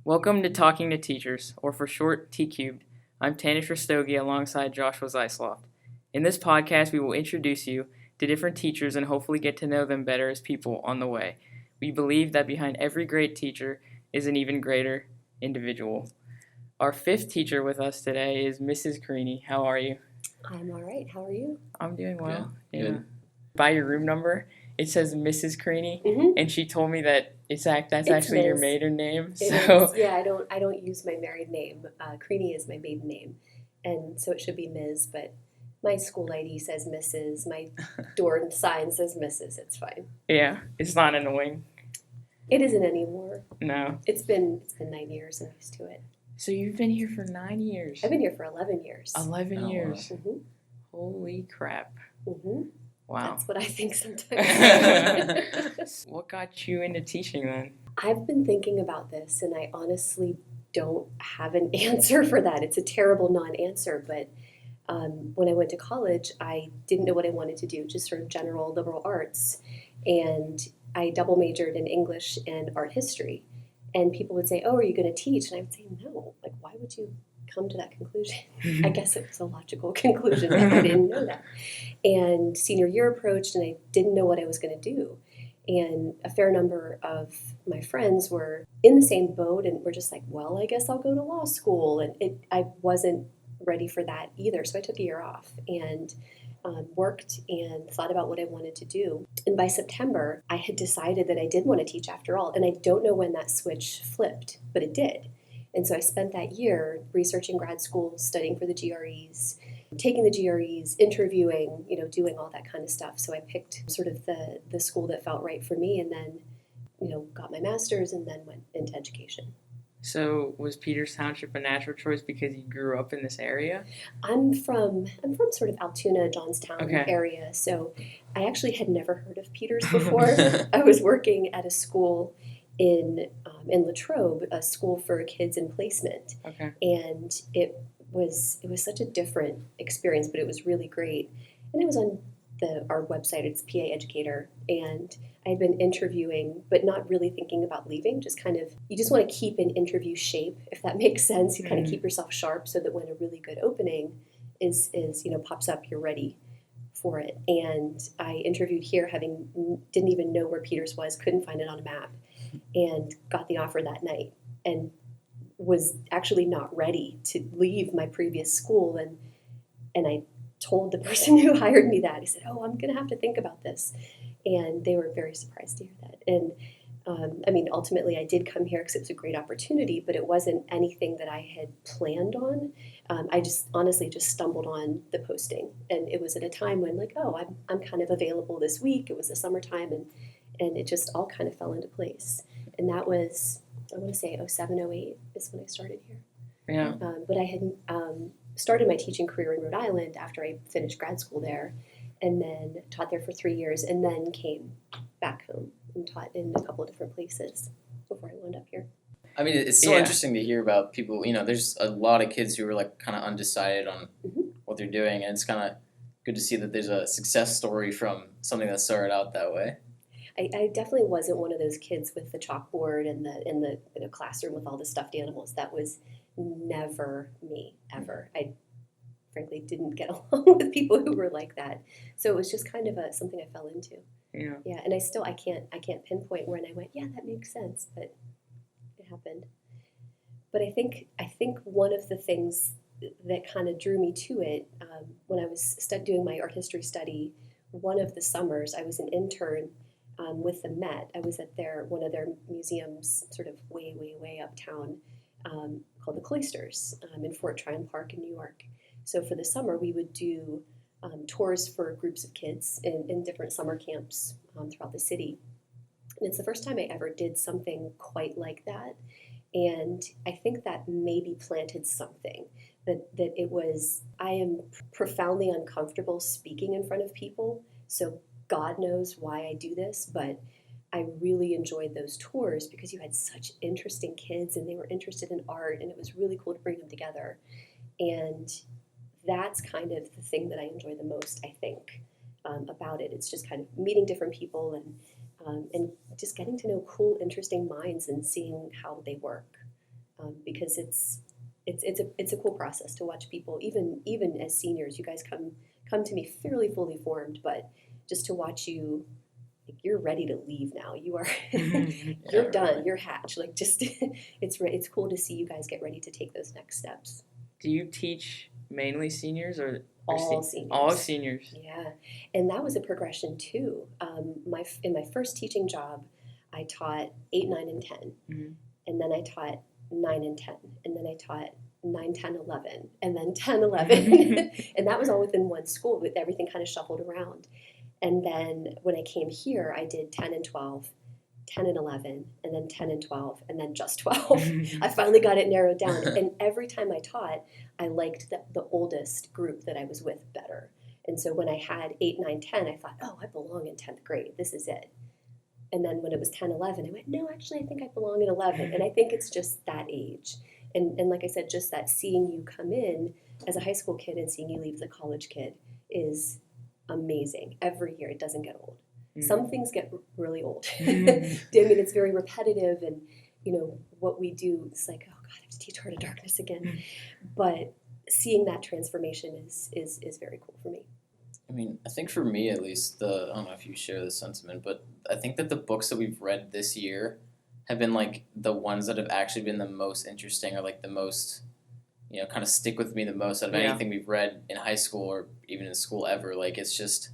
Welcome to Talking to Teachers, or for short, T-Cubed. I'm Tanish Rastogi alongside Joshua Zeisloft. In this podcast, we will introduce you to different teachers and hopefully get to know them better as people on the way. We believe that behind every great teacher is an even greater individual. Our fifth teacher with us today is Mrs. Creany. How are you? I'm all right. How are you? I'm doing well. Good. By your room number, it says Mrs. Creany, and she told me that that's actually your Miss. maiden name. It So is. Yeah, I don't use my married name. Creany is my maiden name, and so it should be Ms. But my school ID says Mrs. My door sign says Mrs. It's fine. yeah, it's not annoying. It isn't anymore. No. It's been 9 years. I'm used to it. So you've been here for 9 years. I've been here for 11 years. 11 Oh, wow. years. Mm-hmm. Holy crap. Mm-hmm. Wow. That's what I think sometimes. What got you into teaching then? I've been thinking about this, and I honestly don't have an answer for that. It's a terrible non-answer, but when I went to college, I didn't know what I wanted to do, just sort of general liberal arts. And I double majored in English and art history. And people would say, "Oh, are you going to teach?" And I would say, "No. Like, why would you come to that conclusion?" I guess it was a logical conclusion, but I didn't know that. And senior year approached, and I didn't know what I was going to do. And a fair number of my friends were in the same boat and were just like, "Well, I guess I'll go to law school." And I wasn't ready for that either. So I took a year off and worked and thought about what I wanted to do. And by September, I had decided that I did want to teach after all. And I don't know when that switch flipped, but it did. And so I spent that year researching grad school, studying for the GREs, taking the GREs, interviewing, doing all that kind of stuff. So I picked sort of the school that felt right for me, and then, got my master's and then went into education. So was Peters Township a natural choice because you grew up in this area? I'm from sort of Altoona, Johnstown Okay. area. So I actually had never heard of Peters before. I was working at a school in Latrobe, a school for kids in placement. Okay. And it was such a different experience, but it was really great. And I was on our website, it's PA Educator, and I had been interviewing, but not really thinking about leaving, just kind of, you just want to keep an interview shape, if that makes sense. You kind of keep yourself sharp so that when a really good opening is pops up, you're ready for it. And I interviewed here, didn't even know where Peters was, couldn't find it on a map, and got the offer that night, and was actually not ready to leave my previous school. And I told the person who hired me that. I said, "Oh, I'm going to have to think about this." And they were very surprised to hear that. And ultimately I did come here because it was a great opportunity, but it wasn't anything that I had planned on. I just honestly just stumbled on the posting. And it was at a time when I'm kind of available this week. It was the summertime, and it just all kind of fell into place. And that was, I want to say 07, 08 is when I started here. Yeah. But I had started my teaching career in Rhode Island after I finished grad school there, and then taught there for 3 years, and then came back home and taught in a couple of different places before I wound up here. I mean, it's so interesting to hear about people. There's a lot of kids who are like kind of undecided on what they're doing, and it's kind of good to see that there's a success story from something that started out that way. I definitely wasn't one of those kids with the chalkboard and the classroom with all the stuffed animals. That was never me, ever. I frankly didn't get along with people who were like that. So it was just kind of something I fell into. Yeah. Yeah, and I can't pinpoint when I went, yeah, that makes sense, but it happened. But I think one of the things that kind of drew me to it, when I was doing my art history study, one of the summers I was an intern with the Met. I was at one of their museums, sort of way, way, way uptown, called the Cloisters in Fort Tryon Park in New York. So for the summer, we would do tours for groups of kids in different summer camps throughout the city. And it's the first time I ever did something quite like that. And I think that maybe planted something, that it was, I am profoundly uncomfortable speaking in front of people. So God knows why I do this, but I really enjoyed those tours because you had such interesting kids and they were interested in art, and it was really cool to bring them together. And that's kind of the thing that I enjoy the most, I think, about it. It's just kind of meeting different people and just getting to know cool, interesting minds and seeing how they work. because it's a cool process to watch people, even as seniors. You guys come to me fairly fully formed, but just to watch you, like, you're ready to leave now. You are you're done. You're hatched. Like, just it's cool to see you guys get ready to take those next steps. Do you teach mainly seniors or All seniors? All seniors. Yeah, and that was a progression too. In my first teaching job, I taught 8, 9, and 10, Mm-hmm. and then I taught 9 and 10, and then I taught 9, 10, 11, and then 10, 11, and that was all within one school with everything kind of shuffled around. And then when I came here, I did 10 and 12, 10 and 11, and then 10 and 12, and then just 12. I finally got it narrowed down. And every time I taught, I liked the oldest group that I was with better. And so when I had 8, 9, 10, I thought, oh, I belong in 10th grade. This is it. And then when it was 10, 11, I went, no, actually, I think I belong in 11. And I think it's just that age. And like I said, just that seeing you come in as a high school kid and seeing you leave as a college kid is amazing. Every year, it doesn't get old. Mm. Some things get really old. I mean, it's very repetitive, and what we do, it's like, oh God, I have to teach Heart of Darkness again. But seeing that transformation is very cool for me. I mean, I think for me at least, I don't know if you share this sentiment, but I think that the books that we've read this year have been like the ones that have actually been the most interesting, or like the most, kind of stick with me the most out of anything we've read in high school or even in school ever. Like, it's just,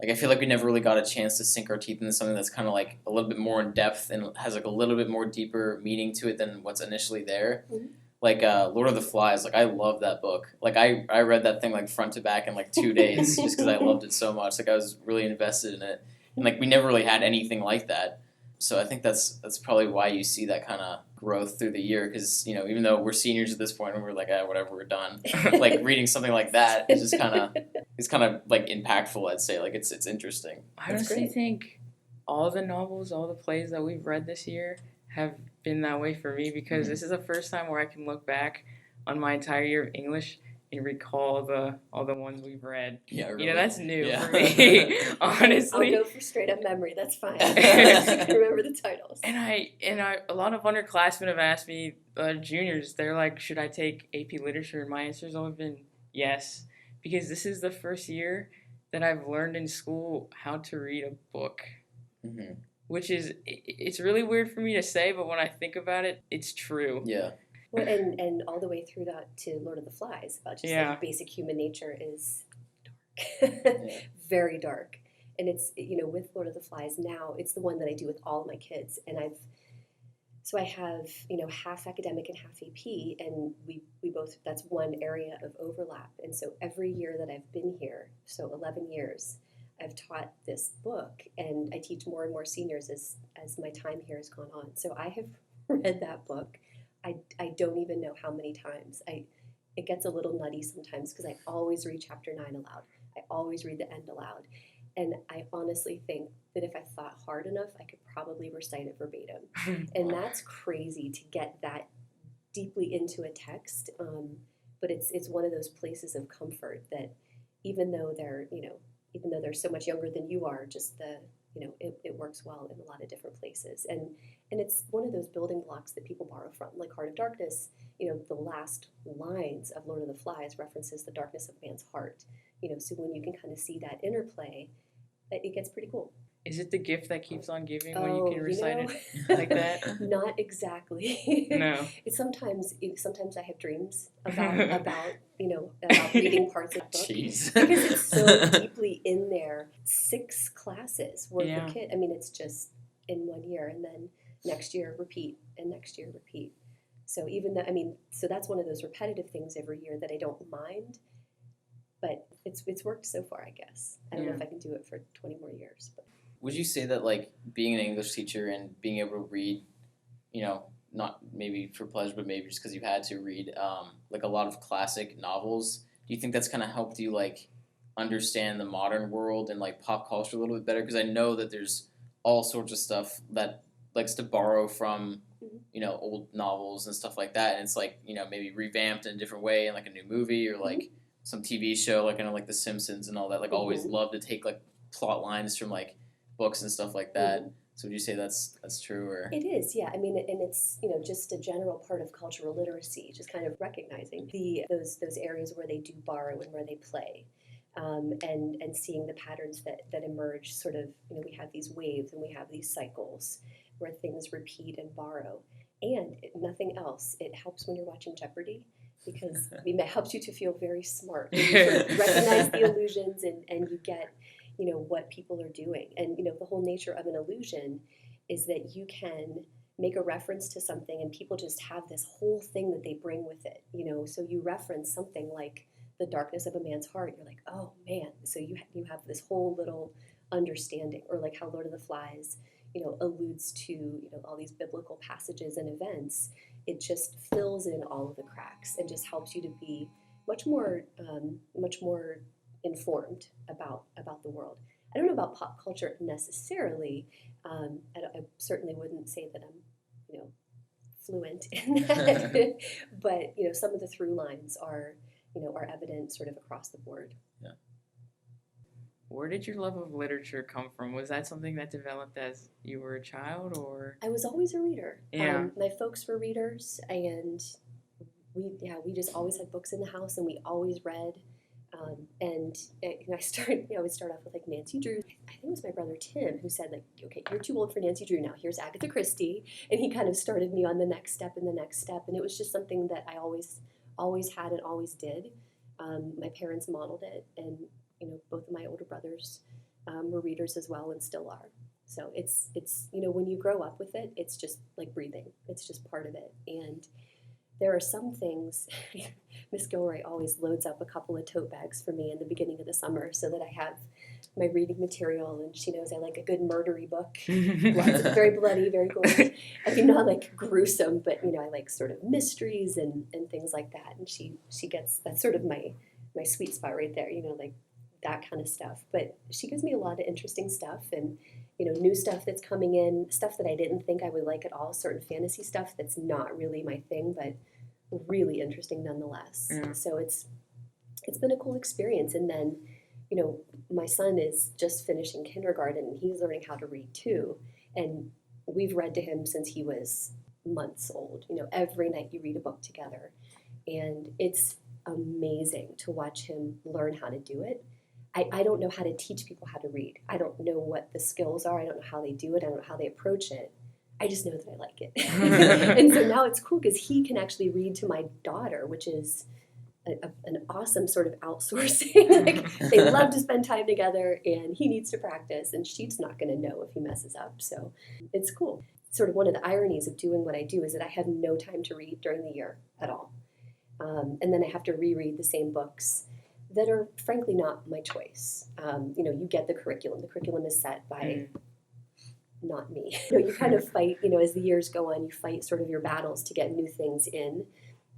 like, I feel like we never really got a chance to sink our teeth into something that's kind of like a little bit more in depth and has like a little bit more deeper meaning to it than what's initially there. Mm-hmm. Like Lord of the Flies, like, I love that book. Like, I read that thing like front to back in like 2 days just because I loved it so much. Like, I was really invested in it. And like, we never really had anything like that. So I think that's probably why you see that kind of growth through the year, because even though we're seniors at this point and we're like, whatever, we're done. Like, reading something like that is just kind of like impactful. I'd say, like, it's interesting. I honestly think all the novels, all the plays that we've read this year have been that way for me, because this is the first time where I can look back on my entire year of English and recall all the ones we've read. Yeah, really. That's new for me. Honestly, I'll go for straight up memory. That's fine. You can remember the titles. And a lot of underclassmen have asked me, juniors, they're like, should I take AP Literature? And my answer has always been yes, because this is the first year that I've learned in school how to read a book. Mm-hmm. Which is, it's really weird for me to say, but when I think about it, it's true. Yeah. Well, and all the way through that to Lord of the Flies, about just like basic human nature is dark. Very dark. And it's, with Lord of the Flies now, it's the one that I do with all my kids. And I have, half academic and half AP, and we both, that's one area of overlap. And so every year that I've been here, so 11 years, I've taught this book, and I teach more and more seniors as my time here has gone on. So I have read that book. I don't even know how many times. It gets a little nutty sometimes because I always read chapter 9 aloud. I always read the end aloud. And I honestly think that if I thought hard enough, I could probably recite it verbatim. And that's crazy to get that deeply into a text. But it's one of those places of comfort that even though they're so much younger than you are, just it works well in a lot of different places. And it's one of those building blocks that people borrow from, like Heart of Darkness. The last lines of Lord of the Flies references the darkness of man's heart. So when you can kind of see that interplay, it gets pretty cool. Is it the gift that keeps on giving when you can recite it like that? Not exactly. No. Sometimes I have dreams about reading parts of the book. Jeez. Because it's so deeply in there. 6 classes worth of kid. I mean, it's just in 1 year, and then next year repeat, and next year repeat. So so that's one of those repetitive things every year that I don't mind. But it's worked so far, I guess. I don't know if I can do it for 20 more years. But. Would you say that, like, being an English teacher and being able to read, not maybe for pleasure, but maybe just because you've had to read, like, a lot of classic novels, do you think that's kind of helped you, like, understand the modern world and, like, pop culture a little bit better? Because I know that there's all sorts of stuff that likes to borrow from, old novels and stuff like that, and it's, like, maybe revamped in a different way in, like, a new movie or, like, some TV show, like, like The Simpsons and all that, like, always love to take, like, plot lines from, like, books and stuff like that. So would you say that's true, or? It is, yeah. I mean, and it's just a general part of cultural literacy, just kind of recognizing those areas where they do borrow and where they play, and seeing the patterns that emerge. Sort of, we have these waves and we have these cycles where things repeat and borrow. And nothing else. It helps when you're watching Jeopardy because it helps you to feel very smart. And you sort of recognize the illusions and you get what people are doing. And the whole nature of an illusion is that you can make a reference to something and people just have this whole thing that they bring with it. So you reference something like the darkness of a man's heart, you're like, oh man, so you have this whole little understanding. Or like how Lord of the Flies alludes to all these biblical passages and events. It just fills in all of the cracks and just helps you to be much more informed about the world. I don't know about pop culture necessarily. I certainly wouldn't say that I'm fluent in that, but some of the through lines are evident sort of across the board. Yeah. Where did your love of literature come from? Was that something that developed as you were a child, or? I was always a reader. Yeah. My folks were readers, and we just always had books in the house, and we always read. I would start off with like Nancy Drew. I think it was my brother Tim who said like, okay, you're too old for Nancy Drew now. Here's Agatha Christie, and he kind of started me on the next step and the next step, and it was just something that I always had and always did. My parents modeled it, and both of my older brothers were readers as well and still are. So it's when you grow up with it, it's just like breathing. It's just part of it. And there are some things, Miss Gilroy always loads up a couple of tote bags for me in the beginning of the summer so that I have my reading material, and she knows I like a good murdery book. Very bloody, very gory. I mean, not like gruesome, but I like sort of mysteries and things like that. And she gets, that's sort of my sweet spot right there, like that kind of stuff. But she gives me a lot of interesting stuff and new stuff that's coming in, stuff that I didn't think I would like at all, certain fantasy stuff that's not really my thing, but really interesting nonetheless. Yeah. So it's been a cool experience. And then, my son is just finishing kindergarten and he's learning how to read too. And we've read to him since he was months old. Every night you read a book together. And it's amazing to watch him learn how to do it. I don't know how to teach people how to read. I don't know what the skills are. I don't know how they do it. I don't know how they approach it. I just know that I like it. And so now it's cool because he can actually read to my daughter, which is an awesome sort of outsourcing. Like, they love to spend time together, and he needs to practice, and she's not going to know if he messes up. So it's cool. Sort of one of the ironies of doing what I do is that I have no time to read during the year at all. And then I have to reread the same books that are frankly not my choice. You get the curriculum. The curriculum is set by not me. You kind of fight, as the years go on, you fight sort of your battles to get new things in.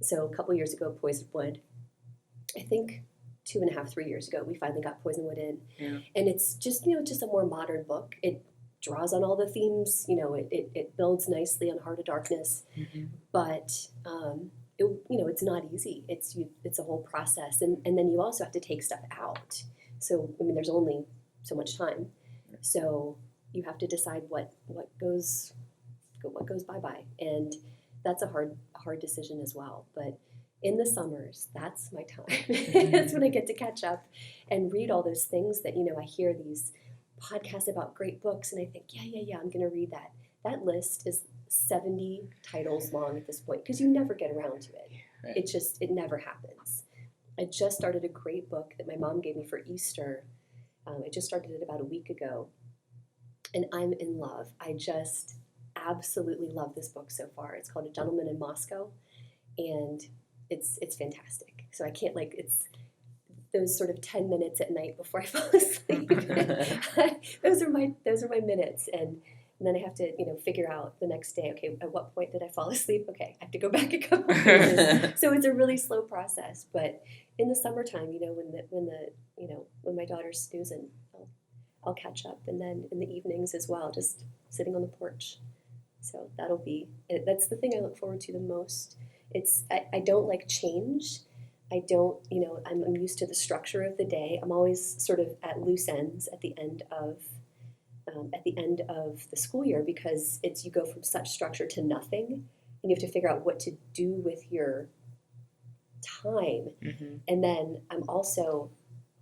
So a couple years ago, Poisonwood, I think 2.5, 3 years ago, we finally got Poisonwood in. Yeah. And it's just, just a more modern book. It draws on all the themes, it builds nicely on Heart of Darkness, but it's not easy. It's a whole process, and then you also have to take stuff out. So there's only so much time, so you have to decide what goes bye, and that's a hard decision as well. But in the summers, that's my time. That's when I get to catch up and read all those things that I hear these podcasts about great books, and I think yeah, I'm going to read that. That list is 70 titles long at this point because you never get around to it. Right. It never happens. I just started a great book that my mom gave me for Easter. I just started it about a week ago, and I'm in love. I just absolutely love this book so far. It's called A Gentleman in Moscow, and it's fantastic. So I can't it's those sort of 10 minutes at night before I fall asleep. those are my minutes, and then I have to, figure out the next day, okay, at what point did I fall asleep? Okay, I have to go back a couple of pages. So it's a really slow process. But in the summertime, when my daughter's snoozing, I'll catch up. And then in the evenings as well, just sitting on the porch. So that's the thing I look forward to the most. I don't like change. I don't, I'm used to the structure of the day. I'm always sort of at loose ends at the end of at the end of the school year, because you go from such structure to nothing, and you have to figure out what to do with your time. And then I'm also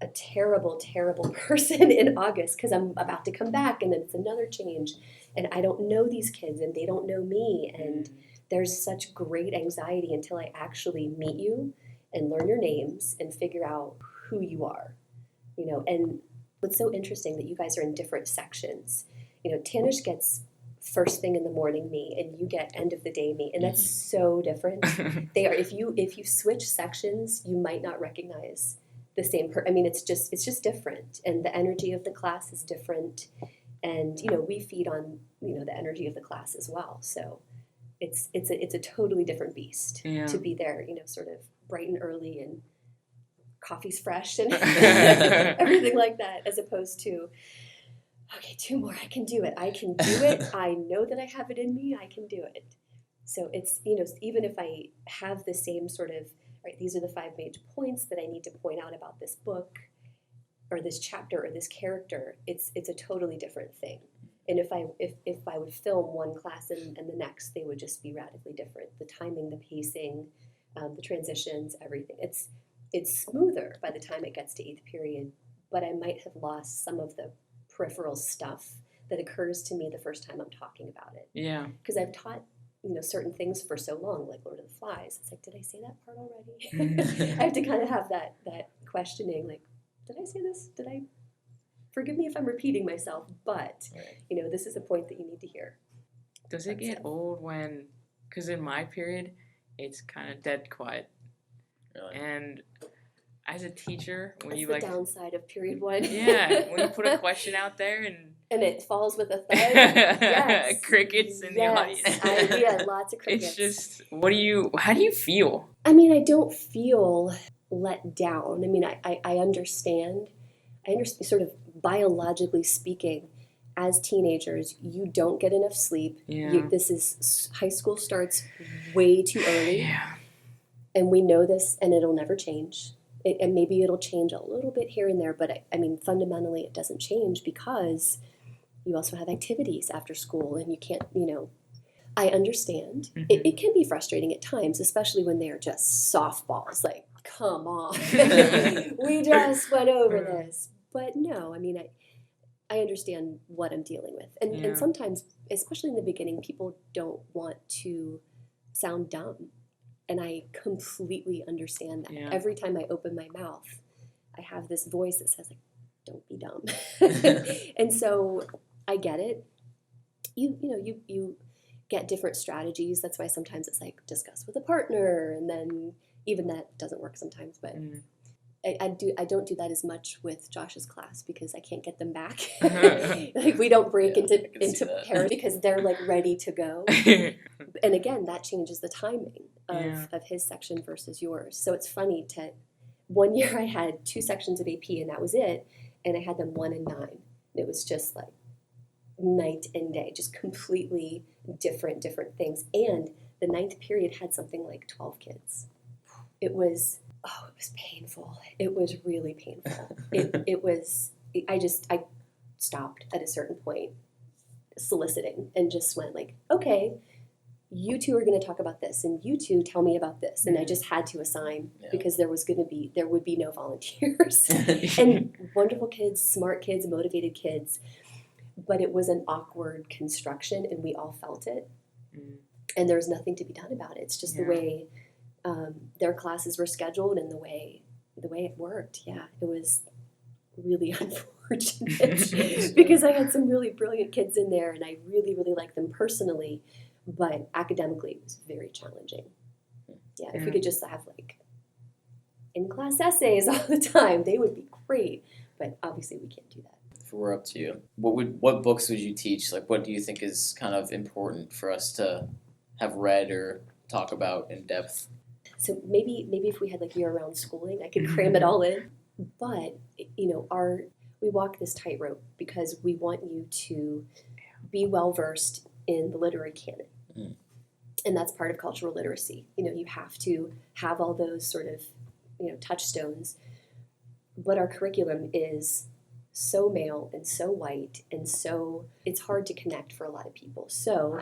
a terrible, terrible person in August because I'm about to come back, and then it's another change, and I don't know these kids and they don't know me, and there's such great anxiety until I actually meet you and learn your names and figure out who you are, and it's so interesting that you guys are in different sections. Tanish gets first thing in the morning me, and you get end of the day me, and that's so different. They are, if you switch sections, you might not recognize the same it's just different, and the energy of the class is different, and we feed on the energy of the class as well. So it's a totally different beast to be there, sort of bright and early, and coffee's fresh and everything like that, as opposed to, okay, 2 more, I can do it, I know that I have it in me, I can do it. So it's, even if I have the same sort of, right, these are the 5 major points that I need to point out about this book or this chapter or this character, it's a totally different thing. And if I would film one class and the next, they would just be radically different. The timing, the pacing, the transitions, everything. It's smoother by the time it gets to 8th period, but I might have lost some of the peripheral stuff that occurs to me the first time I'm talking about it. Yeah. Because I've taught certain things for so long, like Lord of the Flies. It's like, did I say that part already? I have to kind of have that questioning, like, did I say this? Forgive me if I'm repeating myself, but this is a point that you need to hear. Does it get old when, because in my period, it's kind of dead quiet. Really? And as a teacher, when That's you the downside of period 1. Yeah, when you put a question out there and it falls with a thud. Yes. Crickets in the audience. Yeah, lots of crickets. It's just, how do you feel? I mean, I don't feel let down. I mean, I understand. Sort of biologically speaking, as teenagers, you don't get enough sleep. Yeah. High school starts way too early. Yeah. And we know this, and it'll never change. And maybe it'll change a little bit here and there, but I mean, fundamentally, it doesn't change because you also have activities after school, and you can't, I understand. It can be frustrating at times, especially when they're just softballs. Like, come on, we just went over this. But no, I mean, I understand what I'm dealing with. And sometimes, especially in the beginning, people don't want to sound dumb. And I completely understand that. Yeah. Every time I open my mouth, I have this voice that says, like, don't be dumb. And so I get it. You get different strategies. That's why sometimes it's like, discuss with a partner, and then even that doesn't work sometimes. But I don't do that as much with Josh's class because I can't get them back. Like, we don't break into pairs because they're like ready to go. And again, that changes the timing of his section versus yours. So it's funny one year I had 2 sections of AP and that was it, and I had them 1 and 9. And it was just like night and day, just completely different things. And the 9th period had something like 12 kids. It was painful. It was really painful. I stopped at a certain point soliciting and just went like, okay, you 2 are going to talk about this, and you 2 tell me about this. And I just had to assign because there would be no volunteers. And wonderful kids, smart kids, motivated kids. But it was an awkward construction, and we all felt it. And there was nothing to be done about it. It's just the way their classes were scheduled and the way it worked. Yeah, it was really unfortunate because I had some really brilliant kids in there, and I really, really liked them personally. But academically, it was very challenging. Yeah, if we could just have like in-class essays all the time, they would be great. But obviously, we can't do that. If it were up to you, what books would you teach? Like, what do you think is kind of important for us to have read or talk about in depth? So maybe if we had like year-round schooling, I could cram it all in. But we walk this tightrope because we want you to be well-versed in the literary canon. And that's part of cultural literacy. You have to have all those sort of, touchstones. But our curriculum is so male and so white, and so it's hard to connect for a lot of people. So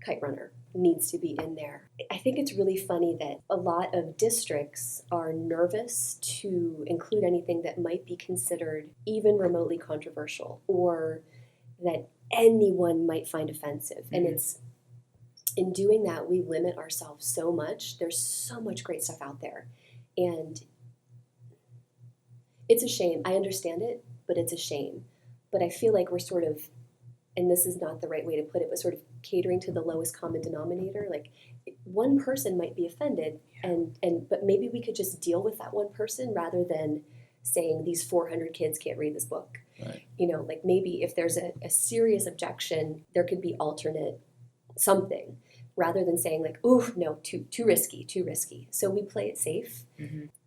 Kite Runner needs to be in there. I think it's really funny that a lot of districts are nervous to include anything that might be considered even remotely controversial or that anyone might find offensive. And it's in doing that, we limit ourselves so much. There's so much great stuff out there. And it's a shame. I understand it, but it's a shame. But I feel like we're sort of, and this is not the right way to put it, but sort of catering to the lowest common denominator. Like one person might be offended, but maybe we could just deal with that one person rather than saying these 400 kids can't read this book. Right. You know, like maybe if there's a serious objection, there could be alternate something rather than saying like, ooh, no, too risky. So we play it safe,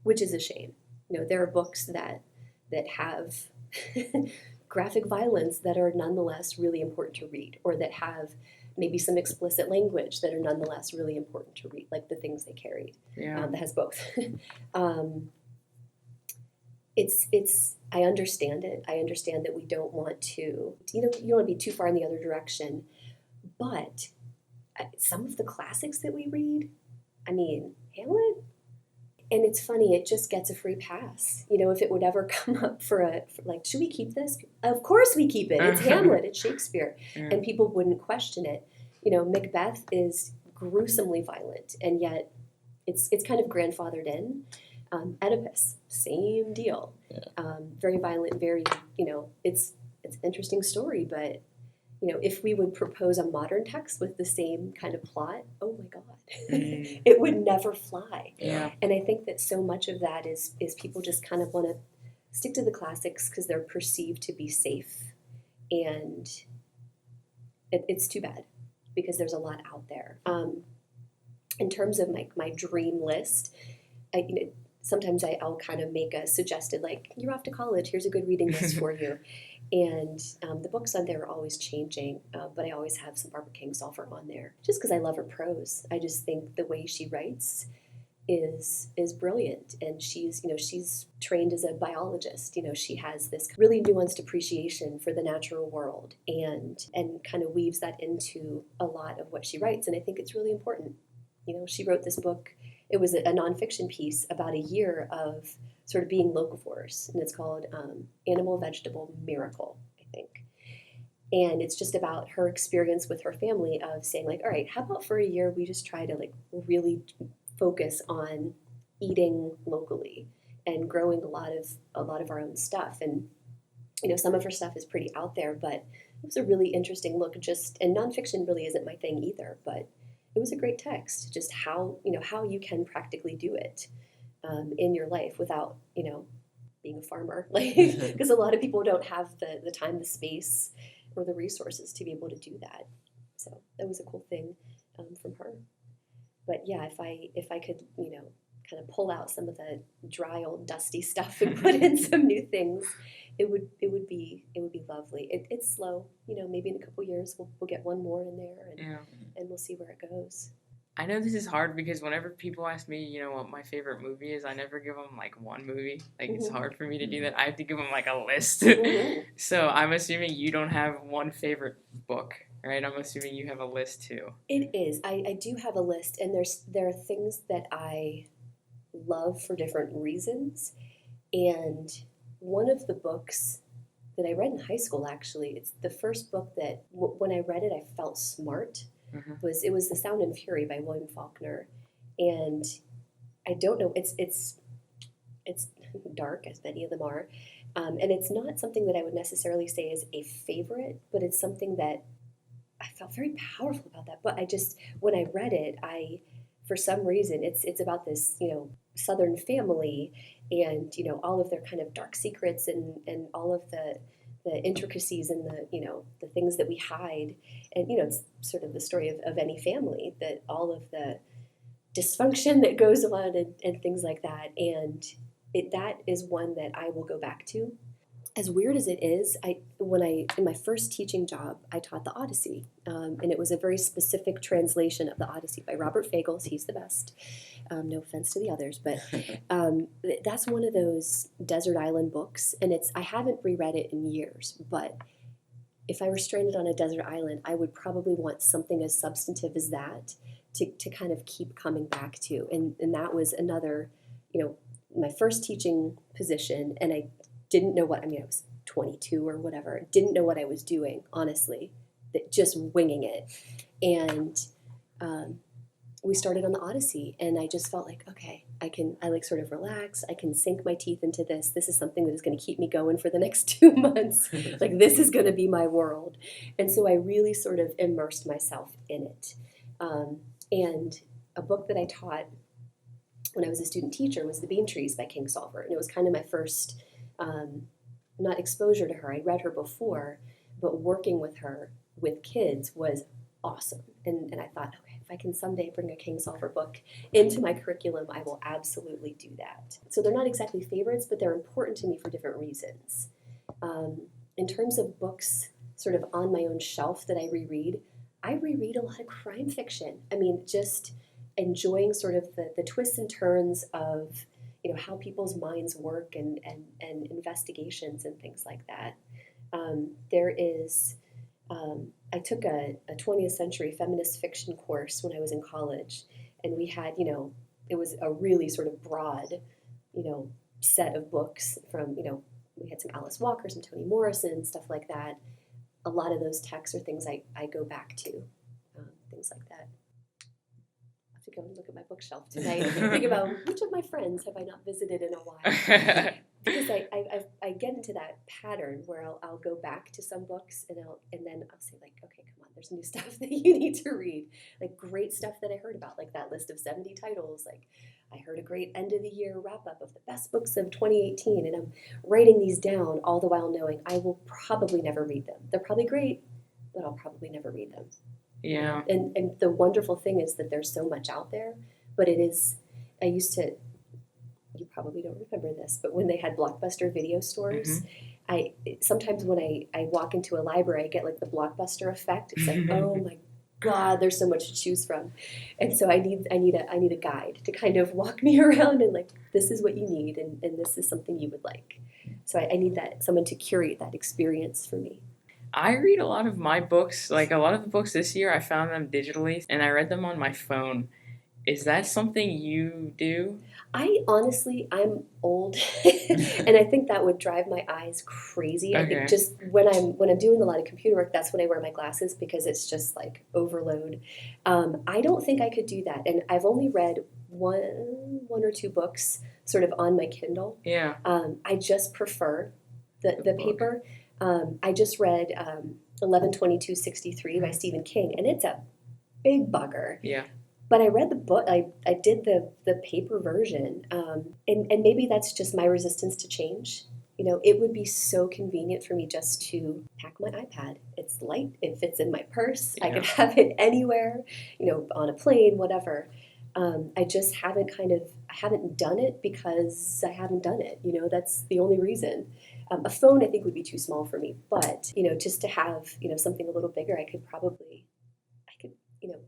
which is a shame. You know, there are books that have graphic violence that are nonetheless really important to read, or that have maybe some explicit language that are nonetheless really important to read, like The Things They Carried. That has both. It's I understand it. I understand that we don't want to, you don't want to be too far in the other direction, but some of the classics that we read, I mean, Hamlet. And it's funny, it just gets a free pass. You know, if it would ever come up for like, should we keep this? Of course we keep it. It's Hamlet, it's Shakespeare. And people wouldn't question it. You know, Macbeth is gruesomely violent, and yet it's kind of grandfathered in. Oedipus, same deal. Very violent, very, you know, it's an interesting story, but you know, if we would propose a modern text with the same kind of plot, oh my God, it would never fly. And I think that so much of that is people just kind of want to stick to the classics because they're perceived to be safe. And it's too bad because there's a lot out there. In terms of my dream list, sometimes I'll kind of make a suggested, like, you're off to college, here's a good reading list for you. And the books on there are always changing, but I always have some Barbara Kingsolver on there, just because I love her prose. I just think the way she writes is brilliant, and she's trained as a biologist. You know, she has this really nuanced appreciation for the natural world, and kind of weaves that into a lot of what she writes, and I think it's really important. You know, she wrote this book. It was a nonfiction piece about a year of sort of being locavores, and it's called Animal Vegetable Miracle, I think. And it's just about her experience with her family of saying, like, all right, how about for a year we just try to like really focus on eating locally and growing a lot of our own stuff. And you know, some of her stuff is pretty out there, but it was a really interesting look. And nonfiction really isn't my thing either, but it was a great text. Just how you can practically do it in your life without, you know, being a farmer, like, because a lot of people don't have the time, the space, or the resources to be able to do that. So that was a cool thing from her. But yeah, if I could, you know, kind of pull out some of the dry old dusty stuff and put in some new things, it would be lovely. It's slow, you know. Maybe in a couple years we'll get one more in there, and we'll see where it goes. I know this is hard because whenever people ask me, you know, what my favorite movie is, I never give them like one movie. Like it's hard for me to do that. I have to give them like a list. So I'm assuming you don't have one favorite book, right? I'm assuming you have a list too. It is. I do have a list, and there are things that I love for different reasons. And one of the books that I read in high school, actually, it's the first book that when I read it, I felt smart. It was The Sound and Fury by William Faulkner, and I don't know, it's dark, as many of them are, and it's not something that I would necessarily say is a favorite, but it's something that I felt very powerful about that. But when I read it, for some reason, it's about this, you know, Southern family, and you know, all of their kind of dark secrets and all of the intricacies and the things that we hide. And you know, it's sort of the story of any family, that all of the dysfunction that goes on and things like that. And that is one that I will go back to. as weird as it is, in my first teaching job, I taught the Odyssey, and it was a very specific translation of the Odyssey by Robert Fagles. He's the best. No offense to the others, but that's one of those desert island books, and I haven't reread it in years. But if I were stranded on a desert island, I would probably want something as substantive as that to kind of keep coming back to, and that was another, my first teaching position, and I didn't know I was 22 or whatever, didn't know what I was doing, honestly, just winging it. And we started on the Odyssey, and I just felt like, okay, I like sort of relax, I can sink my teeth into this. This is something that is going to keep me going for the next 2 months. Like, this is going to be my world. And so I really sort of immersed myself in it. And a book that I taught when I was a student teacher was The Bean Trees by Kingsolver. And it was kind of my first not exposure to her. I'd read her before, but working with her with kids was awesome. And I thought, okay, if I can someday bring a Kingsolver book into my curriculum, I will absolutely do that. So they're not exactly favorites, but they're important to me for different reasons. In terms of books sort of on my own shelf that I reread a lot of crime fiction. I mean, just enjoying sort of the twists and turns of how people's minds work and investigations and things like that. There is, I took a 20th century feminist fiction course when I was in college, and we had, it was a really sort of broad, set of books from, we had some Alice Walker, some Toni Morrison, stuff like that. A lot of those texts are things I go back to, things like that. To go and look at my bookshelf tonight and think about which of my friends have I not visited in a while. Because I get into that pattern where I'll go back to some books and then I'll say, like, okay, come on, there's new stuff that you need to read. Like, great stuff that I heard about, like that list of 70 titles. Like, I heard a great end of the year wrap up of the best books of 2018, and I'm writing these down all the while knowing I will probably never read them. They're probably great, but I'll probably never read them. Yeah. And the wonderful thing is that there's so much out there, but you probably don't remember this, but when they had Blockbuster video stores, sometimes when I walk into a library, I get like the Blockbuster effect. It's like, oh my God, there's so much to choose from. And so I need a guide to kind of walk me around and like, this is what you need, and this is something you would like. So I need someone to curate that experience for me. I read a lot of my books, like a lot of the books this year, I found them digitally, and I read them on my phone. Is that something you do? I'm old, and I think that would drive my eyes crazy. Okay. I think just when I'm doing a lot of computer work, that's when I wear my glasses because it's just like overload. I don't think I could do that, and I've only read one or two books sort of on my Kindle. Yeah. I just prefer the paper. I just read 11/22/63 by Stephen King, and it's a big bugger. Yeah. But I read the book. I did the paper version, and maybe that's just my resistance to change. It would be so convenient for me just to pack my iPad. It's light. It fits in my purse. Yeah. I could have it anywhere. On a plane, whatever. I just haven't done it because I haven't done it. That's the only reason. A phone, I think, would be too small for me. But, just to have, something a little bigger,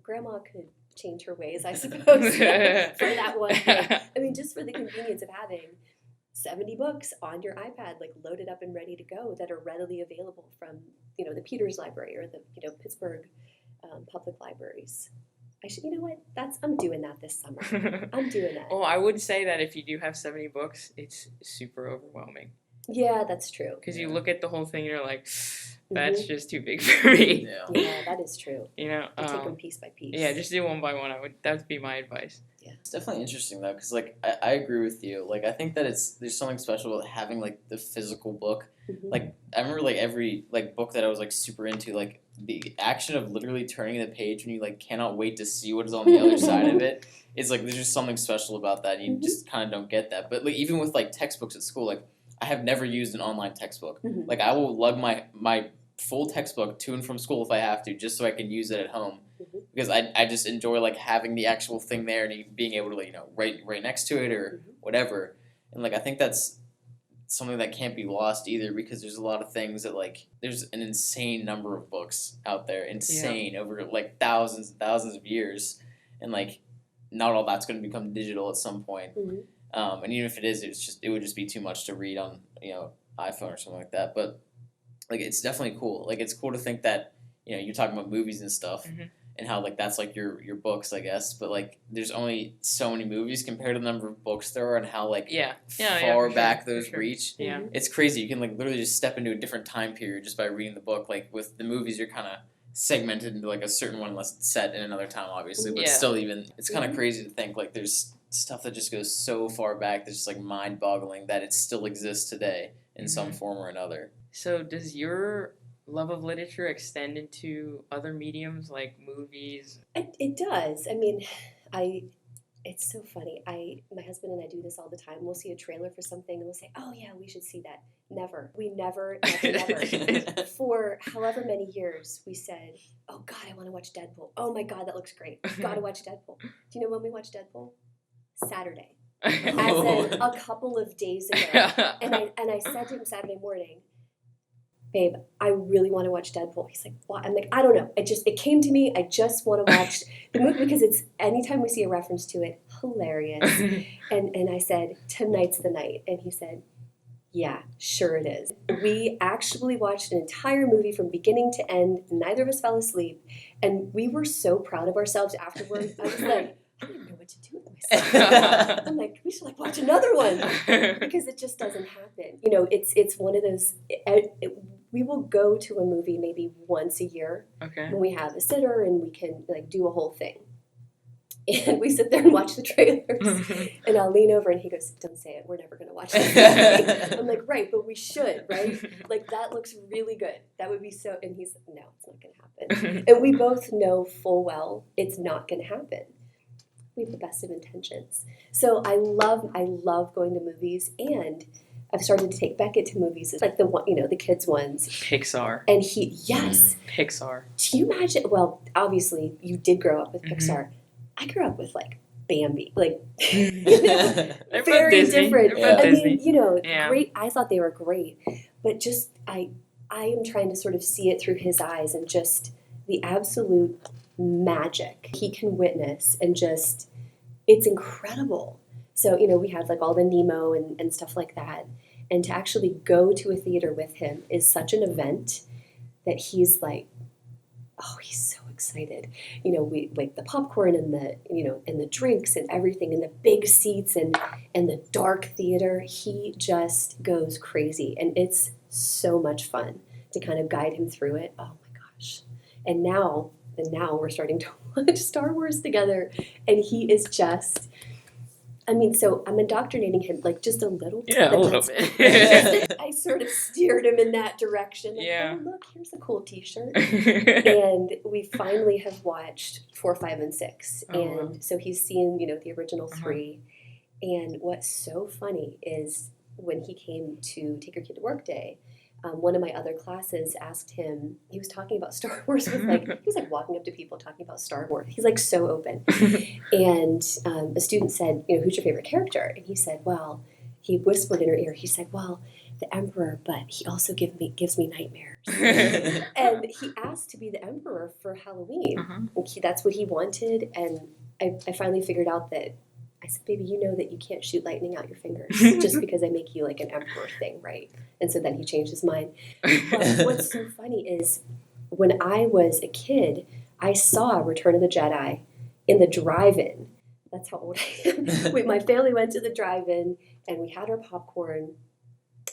Grandma could change her ways, I suppose, for that one thing. I mean, just for the convenience of having 70 books on your iPad, like loaded up and ready to go, that are readily available from, the Peters Library or the, Pittsburgh public libraries. I'm doing that this summer. I'm doing that. Well, I would say that if you do have 70 books, it's super overwhelming. Yeah, that's true. Because you look at the whole thing and you're like, that's just too big for me. Yeah, that is true. You take them piece by piece. Yeah, just do one by one. That would be my advice. Yeah, it's definitely interesting though, because like I agree with you. Like I think that there's something special about having like the physical book. Like I remember like every like book that I was like super into, like the action of literally turning the page when you like cannot wait to see what is on the other side of it. It's like there's just something special about that. And you just kind of don't get that. But like even with like textbooks at school, like I have never used an online textbook. Like I will lug my full textbook to and from school if I have to, just so I can use it at home. Because I just enjoy like having the actual thing there and being able to write right next to it or whatever. And like I think that's something that can't be lost either, because there's a lot of things that, like, there's an insane number of books out there, over like thousands and thousands of years, and like not all that's going to become digital at some point. And even if it is, it would just be too much to read on iPhone or something like that. But like, it's definitely cool. Like, it's cool to think that you're talking about movies and stuff. And how, like, that's, like, your books, I guess. But, like, there's only so many movies compared to the number of books there are, and how, like, far back those reach. Yeah. It's crazy. You can, like, literally just step into a different time period just by reading the book. Like, with the movies, you're kind of segmented into, like, a certain one unless it's set in another time, obviously. But still, even, it's kind of crazy to think, like, there's stuff that just goes so far back that's just, like, mind-boggling that it still exists today in some form or another. So does your love of literature extend into other mediums like movies? It does. I mean, it's so funny. My husband and I do this all the time. We'll see a trailer for something and we'll say, "Oh yeah, we should see that." Never. We never. For however many years, we said, "Oh God, I want to watch Deadpool. Oh my God, that looks great. Got to watch Deadpool." Do you know when we watched Deadpool? Saturday. As in a couple of days ago. And I said to him Saturday morning, "Babe, I really want to watch Deadpool." He's like, "What?" I'm like, "I don't know. It came to me. I just want to watch the movie because it's anytime we see a reference to it, hilarious." And I said, "Tonight's the night." And he said, "Yeah, sure it is." We actually watched an entire movie from beginning to end. Neither of us fell asleep. And we were so proud of ourselves afterwards. I was like, I don't even know what to do with myself. I'm like, we should watch another one because it just doesn't happen. It's one of those. We will go to a movie maybe once a year when we have a sitter and we can do a whole thing. And we sit there and watch the trailers, and I'll lean over and he goes, "Don't say it. We're never going to watch this movie." I'm like, "Right, but we should, right? That looks really good. That would be so." And he's like, "No, it's not going to happen." And we both know full well it's not going to happen. We have the best of intentions. So I love going to movies, and I've started to take Beckett to movies, like the kids ones. Pixar. And Pixar. Do you imagine? Well, obviously you did grow up with Pixar. I grew up with Bambi, very different. I mean, great. I thought they were great, but just I am trying to sort of see it through his eyes and just the absolute magic he can witness, and just it's incredible. So we had all the Nemo and stuff like that, and to actually go to a theater with him is such an event that he's he's so excited. We the popcorn and the drinks and everything, and the big seats and the dark theater. He just goes crazy, and it's so much fun to kind of guide him through it. Oh my gosh! And now we're starting to watch Star Wars together, and he is just. I mean, so I'm indoctrinating him just a little bit. Yeah, a little bit. I sort of steered him in that direction. Oh, look, here's a cool T-shirt. And we finally have watched 4, 5, and 6. And so he's seen, the original 3. And what's so funny is when he came to Take Your Kid to Work Day, one of my other classes asked him, he was talking about Star Wars with he was walking up to people talking about Star Wars. He's so open. And a student said, "Who's your favorite character?" And he said, well, he whispered in her ear, he said, "Well, the Emperor, but he also gives me nightmares." And he asked to be the Emperor for Halloween. And that's what he wanted. And I finally figured out that I said, "Baby, you know that you can't shoot lightning out your fingers just because I make you an emperor thing, right?" And so then he changed his mind. But what's so funny is when I was a kid, I saw Return of the Jedi in the drive-in. That's how old I am. My family went to the drive-in, and we had our popcorn,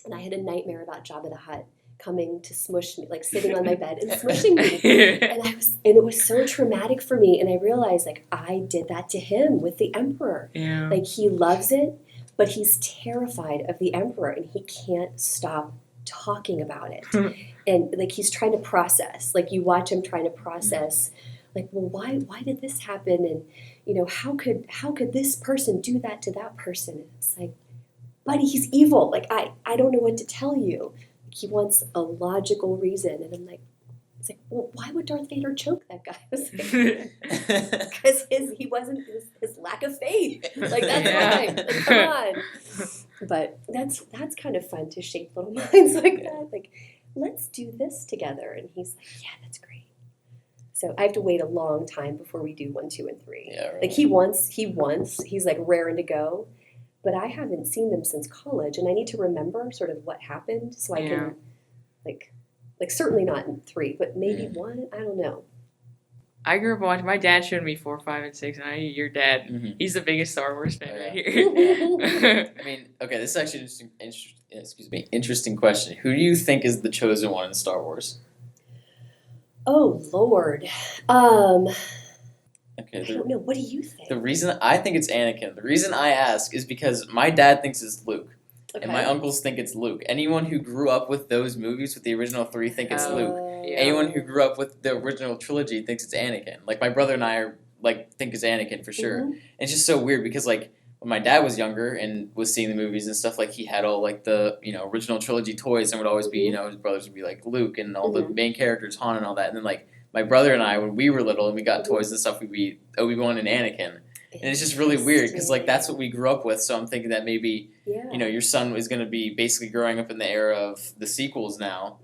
and I had a nightmare about Jabba the Hutt coming to smush me, sitting on my bed and smushing me. And it was so traumatic for me. And I realized I did that to him with the Emperor. Yeah. He loves it, but he's terrified of the Emperor, and he can't stop talking about it. And he's trying to process. You watch him trying to process. Well, why did this happen? And how could this person do that to that person? And it's buddy, he's evil. I don't know what to tell you. He wants a logical reason. And I'm it's well, why would Darth Vader choke that guy? Because his lack of faith. That's why. Come on. But that's kind of fun to shape little minds like that. Like, let's do this together. And he's like, yeah, that's great. So I have to wait a long time before we do 1, 2, and 3. Yeah, right. Like he's like raring to go, but I haven't seen them since college, and I need to remember sort of what happened so I can like certainly not in 3, but maybe 1. I don't know. I grew up watching. My dad showed me 4, 5, and 6, and I knew your dad. Mm-hmm. He's the biggest Star Wars fan right here. I mean, okay, this is actually interesting question. Who do you think is the chosen one in Star Wars? Oh Lord. Okay, I don't know. What do you think? The reason I think it's Anakin. The reason I ask is because my dad thinks it's Luke. Okay. And my uncles think it's Luke. Anyone who grew up with those movies, with the original 3, think it's Luke. Yeah. Anyone who grew up with the original trilogy thinks it's Anakin. Like, my brother and I are, like, think it's Anakin for sure. Mm-hmm. And it's just so weird because, like, when my dad was younger and was seeing the movies and stuff, like, he had all, like, the, original trilogy toys and would always be, his brothers would be, like, Luke and all the main characters, Han and all that. And then, like, my brother and I, when we were little and we got toys and stuff, we'd be Obi-Wan and Anakin. And it's just really weird because, like, that's what we grew up with. So I'm thinking that maybe, your son is going to be basically growing up in the era of the sequels now,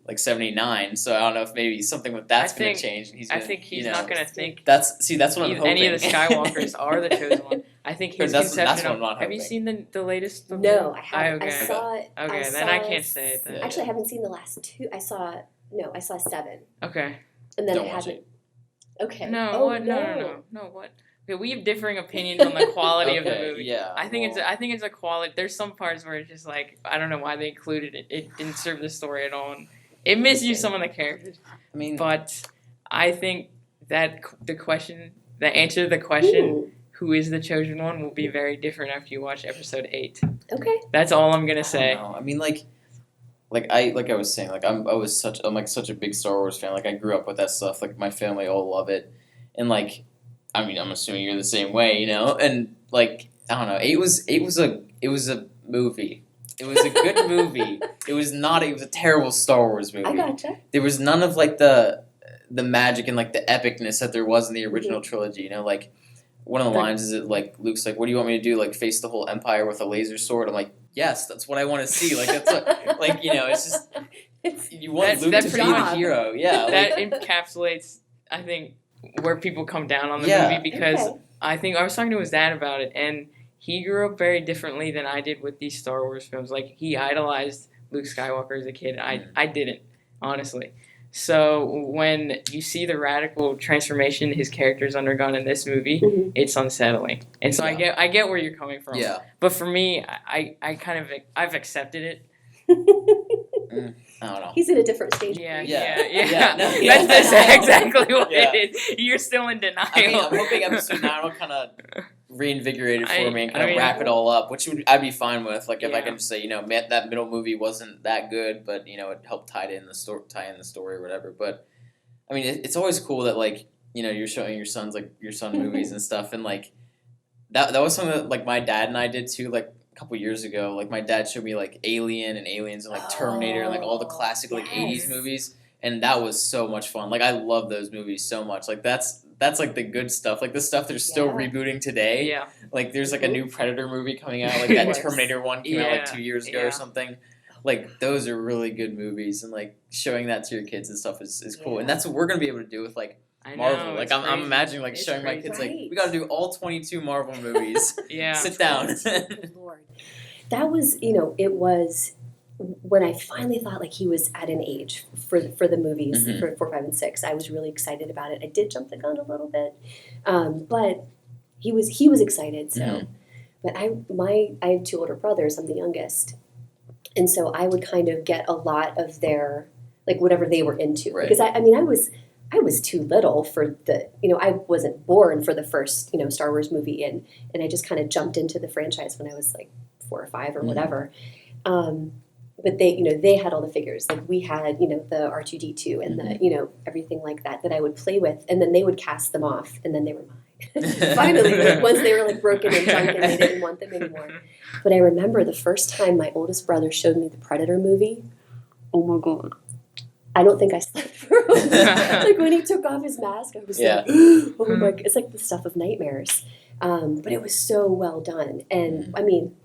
like 79. So I don't know if maybe something with that's going to change. And I think he's not going to think that's what I'm hoping. Any of the Skywalkers are the chosen one. I think his that's conception what I'm not have you hoping. seen the latest? No, I haven't. Okay. I saw it. Okay, then I can't say it then. Actually, I haven't seen the last 2. I saw 7. Okay. And then Don't I watch haven't. it. Okay. No, oh, what? No, what? Okay, we have differing opinions on the quality of the movie. Yeah. I think it's a quality. There's some parts where it's just like I don't know why they included it. It didn't serve the story at all. And it misused some of the characters. I mean, but I think that the answer to the question, who is the chosen one, will be very different after you watch episode 8. Okay. That's all I'm gonna say. I mean, like I was saying, like I'm such a big Star Wars fan. Like I grew up with that stuff. Like my family all love it, and like. I mean, I'm assuming you're the same way, and like I don't know, it was a movie. It was a good movie. It was a terrible Star Wars movie. I gotcha. There was none of like the magic and like the epicness that there was in the original trilogy. Like one of the lines is it like Luke's like, "What do you want me to do? Like face the whole Empire with a laser sword?" I'm like, "Yes, that's what I want to see." Like that's what, like it's just you want Luke to be the hero. Yeah, that encapsulates, I think, where people come down on the movie because I think I was talking to his dad about it, and he grew up very differently than I did with these Star Wars films. Like he idolized Luke Skywalker as a kid. I didn't, honestly. So when you see the radical transformation his character's undergone in this movie, it's unsettling. And so I get where you're coming from. Yeah. But for me, I've accepted it. I don't know. He's in a different stage. Yeah. No, That's exactly what it is. You're still in denial. I mean, I'm hoping episode 9 will kind of reinvigorate it for me and kind of wrap it all up, which I'd be fine with. Like if I can just say, that middle movie wasn't that good, but it helped tie in the story or whatever. But I mean, it's always cool that like you're showing your son movies and stuff, and like that was something that like my dad and I did too. Like couple years ago, like my dad showed me like Alien and Aliens and like Terminator and like all the classic like 80s movies, and that was so much fun. Like I love those movies so much. Like that's like the good stuff, like the stuff they're still rebooting today. Yeah, like there's like a new Predator movie coming out, like that Terminator one came out like 2 years ago or something. Like those are really good movies, and like showing that to your kids and stuff is cool. And that's what we're gonna be able to do with like Marvel. Like I'm imagining like showing my kids like we got to do all 22 Marvel movies. Sit down. Lord, that was it was when I finally thought like he was at an age for the movies for 4, 5, and 6. I was really excited about it. I did jump the gun a little bit, but he was excited. So, but I have 2 older brothers. I'm the youngest, and so I would kind of get a lot of their like whatever they were into because I was too little for the, I wasn't born for the first, Star Wars movie, and I just kind of jumped into the franchise when I was like 4 or 5 or whatever. But they had all the figures. Like we had, the R2-D2 and the, everything like that I would play with, and then they would cast them off, and then they were mine. Finally, like, once they were like broken and junk and they didn't want them anymore. But I remember the first time my oldest brother showed me the Predator movie. Oh my God. I don't think I slept for a week. Like when he took off his mask, I was like, oh my God. It's like the stuff of nightmares. But it was so well done. And I mean,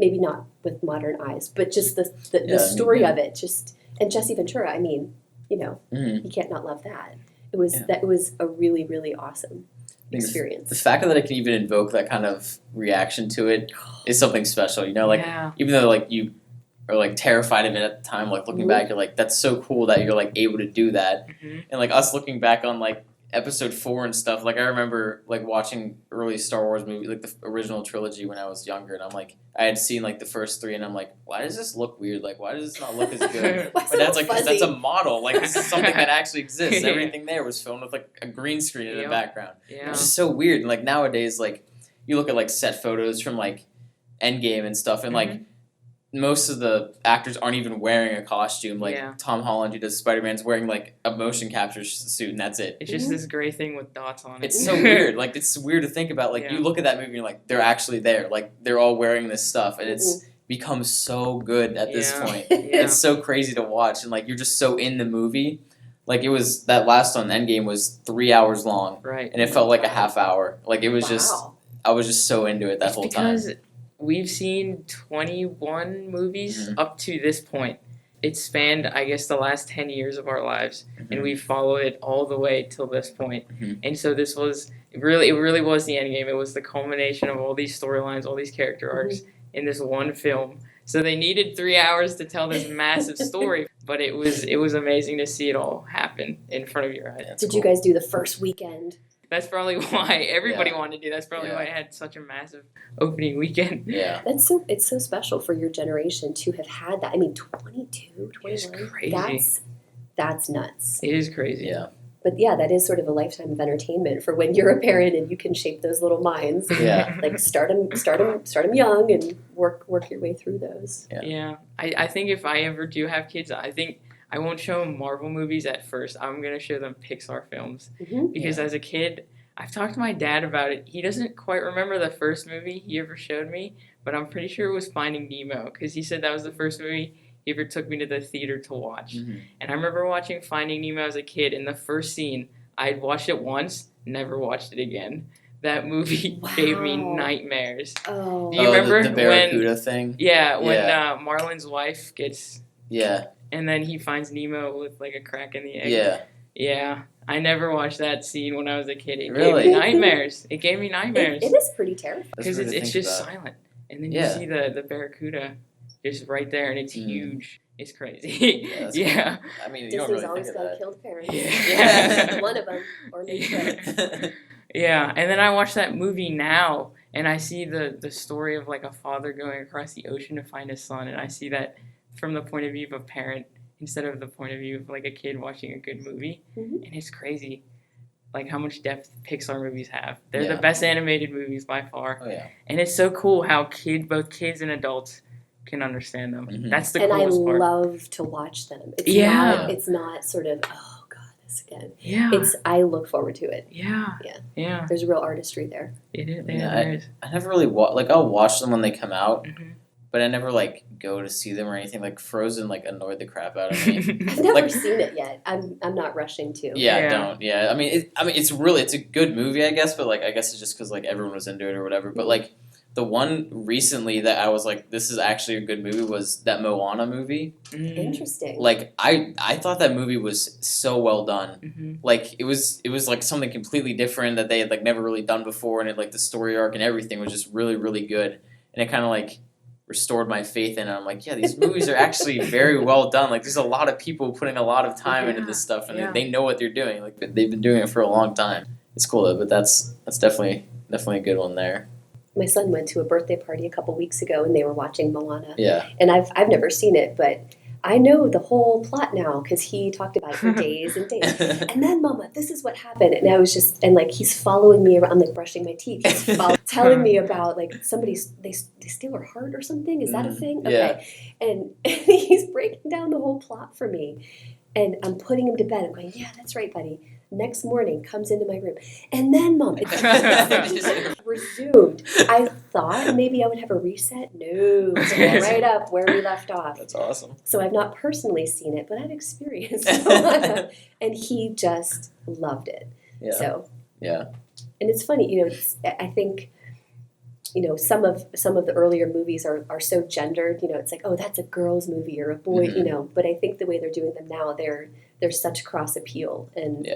maybe not with modern eyes, but just the Yeah, story of it, just, and Jesse Ventura, I mean, you know, Mhm. you can't not love that. It was Yeah. that was a really, really awesome experience. The fact that it can even invoke that kind of reaction to it is something special. You know, like Yeah. even though like you are like terrified of it at the time, like looking Mhm. back, you're like, that's so cool that you're like able to do that. Mhm. And like us looking back on like episode 4 and stuff, like I remember like watching early Star Wars movies, like the original trilogy when I was younger, and I'm like, I had seen like the first 3, and I'm like, why does this look weird? Like, why does this not look as good? Why is My it dad's all like, because that's a fuzzy? model. Like, this is something that actually exists. Yeah. Everything there was filmed with like a green screen in the Yep. background. Yeah. Which is so weird. And like nowadays, like you look at like set photos from like Endgame and stuff, and like most of the actors aren't even wearing a costume. Like Yeah. Tom Holland, who does Spider-Man's wearing like a motion capture suit, and that's it. It's just this gray thing with dots on it. It's so weird. Like it's weird to think about. Like Yeah. you look at that movie, and you're like, they're actually there. Like they're all wearing this stuff, and it's become so good at this Yeah. point. Yeah. It's so crazy to watch, and like you're just so in the movie. Like it was that last one, Endgame was 3 hours long, Right. and it felt like a half hour. Like it was just, Wow. I was just so into it that It's whole time. because we've seen 21 movies Mhm. up to this point. It spanned, I guess, the last 10 years of our lives, and Mhm. we followed it all the way till this point. Mhm. And so this was it really was the end game. It was the culmination of all these storylines, all these character arcs in this one film. So they needed 3 hours to tell this massive story, but it was amazing to see it all happen in front of your eyes. Yeah, it's Did cool. you guys do the first weekend? That's probably why everybody Yeah. wanted to do. That's probably Yeah. why it had such a massive opening weekend. Yeah. It's so special for your generation to have had that. I mean, 22, 21. It's crazy. That's nuts. It is crazy. Yeah. But yeah, that is sort of a lifetime of entertainment for when you're a parent and you can shape those little minds. Yeah. Like start them young and work your way through those. Yeah. I think if I ever do have kids, I think I won't show them Marvel movies at first. I'm going to show them Pixar films. Mhm. Because as a kid, I've talked to my dad about it. He doesn't quite remember the first movie he ever showed me, but I'm pretty sure it was Finding Nemo because he said that was the first movie he ever took me to the theater to watch. Mhm. And I remember watching Finding Nemo as a kid, and the first scene, I'd watched it once, never watched it again. That movie gave me Wow. nightmares. Oh. Do you remember the Barracuda thing? Yeah, when Yeah. Marlin's wife gets, Yeah. and then he finds Nemo with like a crack in the egg. Yeah. Yeah, I never watched that scene when I was a kid. It Really? gave me nightmares. It gave me nightmares. It is pretty terrifying. That's Because weird to it's think just about. silent. And then Yeah. you see the Barracuda just right there, and it's Mhm. huge. It's crazy. Yeah, that's Yeah. I mean, you Disney's don't really always think got to of kill the parents. Yeah. One of them, or maybe both. that. Yeah, and then I watch that movie now, and I see the story of like a father going across the ocean to find his son, and I see that from the point of view of a parent instead of the point of view of like a kid watching a good movie, Mhm. and it's crazy, like how much depth Pixar movies have. They're Yeah. the best animated movies by far, Oh yeah. and it's so cool how both kids and adults can understand them. Mhm. That's the And I coolest part. love to watch them. It's Yeah. it's not sort of, oh God, this again. Yeah. I look forward to it. Yeah. Yeah. Yeah. There's real artistry there. It is. Yeah, There is. I never really I'll watch them when they come out, Mhm. but I never like go to see them or anything. Like Frozen like annoyed the crap out of me. I've never Like- seen it yet. I'm not rushing to. Yeah, Yeah. don't. Yeah, I mean, it's a good movie, I guess, but like, I guess it's just because like everyone was into it or whatever. But like, the one recently that I was like, this is actually a good movie was that Moana movie. Mm. Interesting. Like, I thought that movie was so well done. Mhm. Like, it was like something completely different that they had like never really done before, and it like the story arc and everything was just really really good, and it kind of like restored my faith in it. I'm like, yeah, these movies are actually very well done. Like, there's a lot of people putting a lot of time into this stuff, and Yeah. they know what they're doing. Like, they've been doing it for a long time. It's cool though, but that's definitely a good one there. My son went to a birthday party a couple weeks ago, and they were watching Moana. Yeah. And I've never seen it, but I know the whole plot now because he talked about it for days and days. And then, Mama, this is what happened. And I was just, and like he's following me around, like brushing my teeth. He's telling me about like they steal her heart or something. Is that a thing? Yeah. Okay. And he's breaking down the whole plot for me. And I'm putting him to bed. I'm going, yeah, that's right, buddy. Next morning, comes into my room. And then, Mom, it's resumed. I thought maybe I would have a reset. No, it's right up where we left off. That's awesome. So I've not personally seen it, but I've experienced it. And he just loved it. Yeah. So, Yeah. and it's funny, I think some of the earlier movies are so gendered. It's like, oh, that's a girl's movie or a boy. But I think the way they're doing them now, there's such cross appeal, and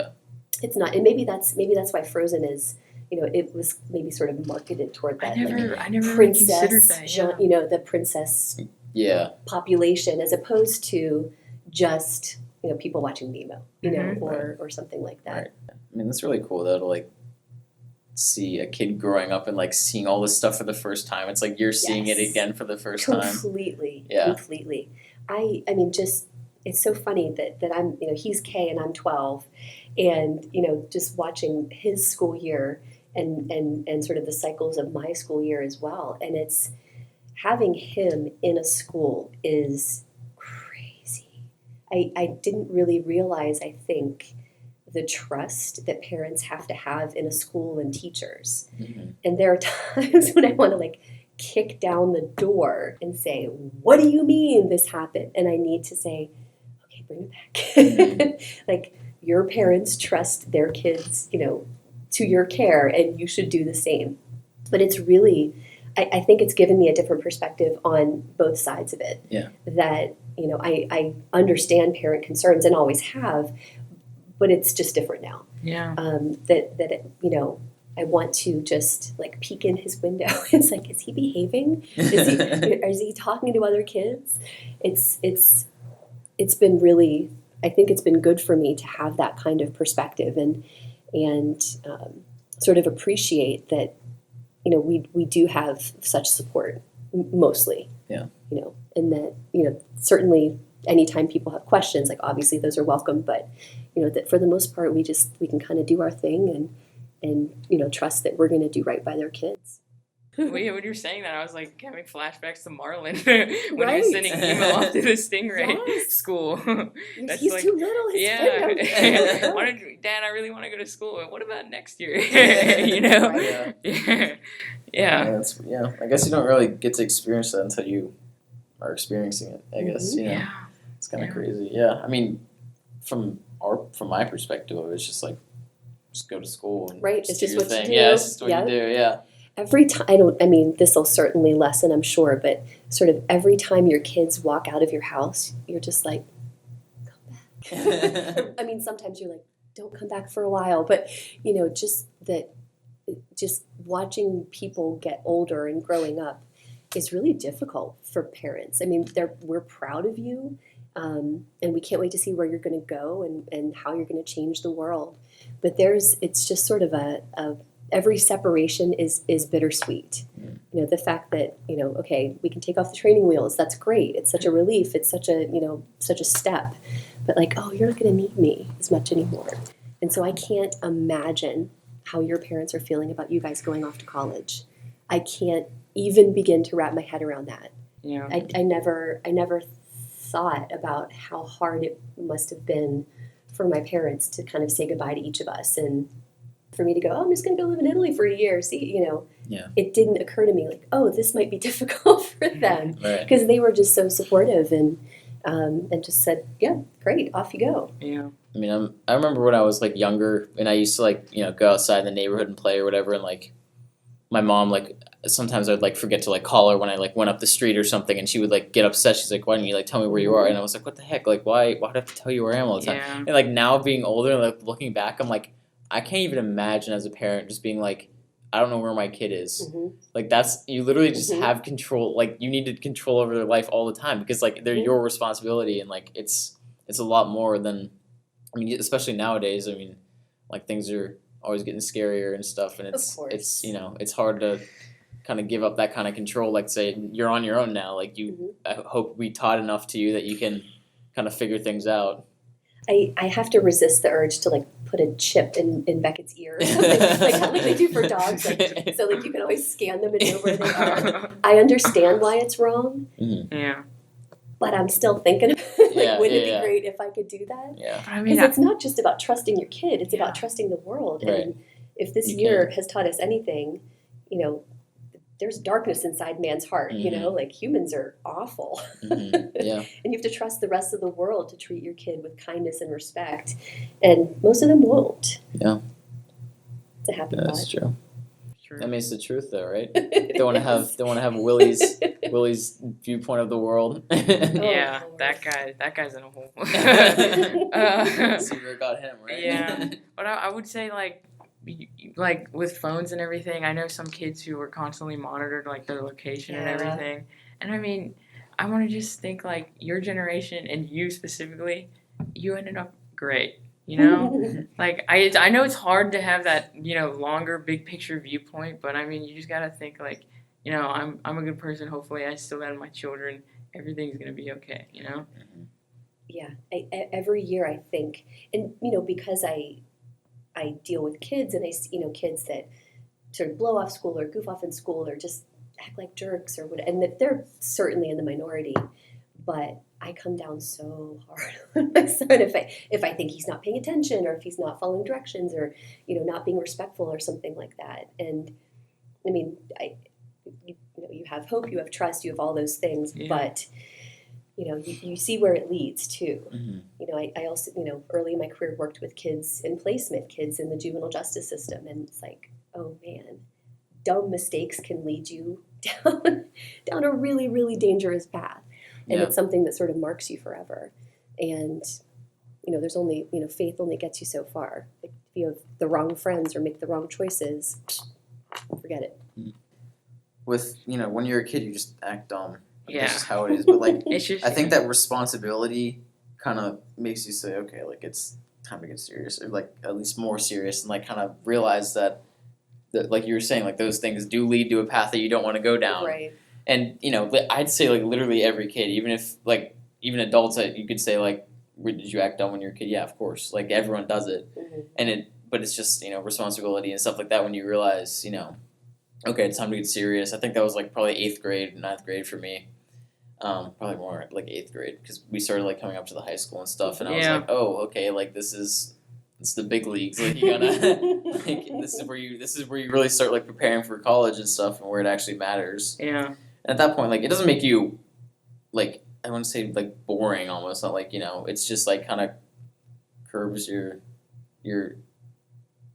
it's not. And maybe that's why Frozen is. It was maybe sort of marketed toward that I never princess, considered that. the princess population, as opposed to just people watching Nemo, or something like that. Right. I mean, that's really cool though, to like see a kid growing up and like seeing all this stuff for the first time. It's like you're seeing it again for the first time. Completely. I mean, just it's so funny that I'm he's K and I'm 12, and just watching his school year and sort of the cycles of my school year as well. And it's having him in a school is crazy. I didn't really realize, I think, the trust that parents have to have in a school and teachers. And there are times when I want to like kick down the door and say, what do you mean this happened? And I need to say, okay, bring it back. Like, your parents trust their kids, to your care, and you should do the same. But it's really, I think it's given me a different perspective on both sides of it. Yeah. That, I understand parent concerns and always have, but it's just different now. Yeah. I want to just like peek in his window. It's like, is he behaving? Is he talking to other kids? It's been really, I think it's been good for me to have that kind of perspective and sort of appreciate that, we do have such support mostly. Yeah. And that, certainly anytime people have questions, like obviously those are welcome, but that for the most part, we can kind of do our thing and trust that we're going to do right by their kids. Well, yeah, when you were saying that, I was like having flashbacks to Marlon when he was sending Nemo off to the Stingray school. He's like, too little. Dad, I really want to go to school. What about next year? Yeah. I guess you don't really get to experience that until you are experiencing it. I guess it's kind of crazy. Yeah, I mean, from my perspective, it's just like just go to school and it's just what you do. Yeah, it's just what you do. Yeah. Every time, this will certainly lessen, I'm sure, but sort of every time your kids walk out of your house, you're just like, come back. Sometimes you're like, don't come back for a while, but, just watching people get older and growing up is really difficult for parents. We're proud of you, and we can't wait to see where you're going to go and how you're going to change the world. But it's just sort of every separation is bittersweet. The fact that, okay, we can take off the training wheels. That's great. It's such a relief. It's such a step. But like, oh, you're not going to need me as much anymore. And so I can't imagine how your parents are feeling about you guys going off to college. I can't even begin to wrap my head around that. Yeah. I never thought about how hard it must have been for my parents to kind of say goodbye to each of us, and for me to go, oh, I'm just going to go live in Italy for a year. See, it didn't occur to me like, oh, this might be difficult for them, because they were just so supportive and just said, yeah, great, off you go. Yeah. I remember when I was like younger, and I used to like go outside in the neighborhood and play or whatever, and like my mom, like sometimes I'd like forget to like call her when I like went up the street or something, and she would like get upset. She's like, why didn't you like tell me where you are? And I was like, what the heck, like why do I have to tell you where I am all the time? Yeah. And like now being older and like looking back, I'm like, I can't even imagine as a parent just being like, I don't know where my kid is. Like you literally just have control. Like you need to control over their life all the time, because like they're your responsibility, and like it's a lot more than, especially nowadays. Like things are always getting scarier and stuff, and it's it's hard to kind of give up that kind of control. Like say you're on your own now. Like I hope we taught enough to you that you can kind of figure things out. I have to resist the urge to like put a chip in Beckett's ear or something, like how they do for dogs, like, so like you can always scan them and know where they are. I understand why it's wrong. Yeah. But I'm still thinking of wouldn't it be great if I could do that? Yeah. Because it's not just about trusting your kid, it's about trusting the world. Right. And if this year has taught us anything, there's darkness inside man's heart, like humans are awful. Yeah. And you have to trust the rest of the world to treat your kid with kindness and respect. And most of them won't. Yeah. It's a happy That's thought. true. true. That makes the truth, though, right? They want to have Willie's viewpoint of the world. Yeah, Lord. that guy's in a hole. See where it got him, right? Yeah, but I would say like with phones and everything, I know some kids who are constantly monitored, like their location and Yeah. everything. And I mean, I want to just think like your generation and you specifically, you ended up great. You know, like I know it's hard to have that longer big picture viewpoint, but I mean you just gotta think like I'm a good person. Hopefully I still got my children. Everything's gonna be okay. Yeah, every year I think, and because I deal with kids, and I see kids that sort of blow off school or goof off in school or just act like jerks or what, and that they're certainly in the minority, but I come down so hard on my son if I think he's not paying attention, or if he's not following directions, or not being respectful or something like that. And I mean, you have hope, you have trust, you have all those things, Yeah. but you see where it leads too. Mm-hmm. I also early in my career worked with kids in placement, kids in the juvenile justice system, and it's like, oh man, dumb mistakes can lead you down a really, really dangerous path. And Yeah. it's something that sort of marks you forever. And there's only faith only gets you so far. If you have the wrong friends or make the wrong choices, forget it. With when you're a kid, you just act dumb. Yeah. That's just how it is. But like, It's just I think that responsibility kind of makes you say, okay, like it's time to get serious, or like at least more serious, and like kind of realize that like you were saying, like those things do lead to a path that you don't want to go down. Right. And I'd say like literally every kid, even adults, that you could say like, did you act dumb when you were a kid? Yeah, of course. Like everyone does it, Mm-hmm. but it's just responsibility and stuff like that when you realize okay, it's time to get serious. I think that was like probably 8th grade, 9th grade for me. Probably more like 8th grade, because we started like coming up to the high school and stuff, and I was Yeah. like, oh, okay, like this is the big leagues. Like you gotta like this is where you really start like preparing for college and stuff, and where it actually matters. Yeah. And at that point, like it doesn't make you like, I want to say like boring almost, not like it's just like kind of curbs your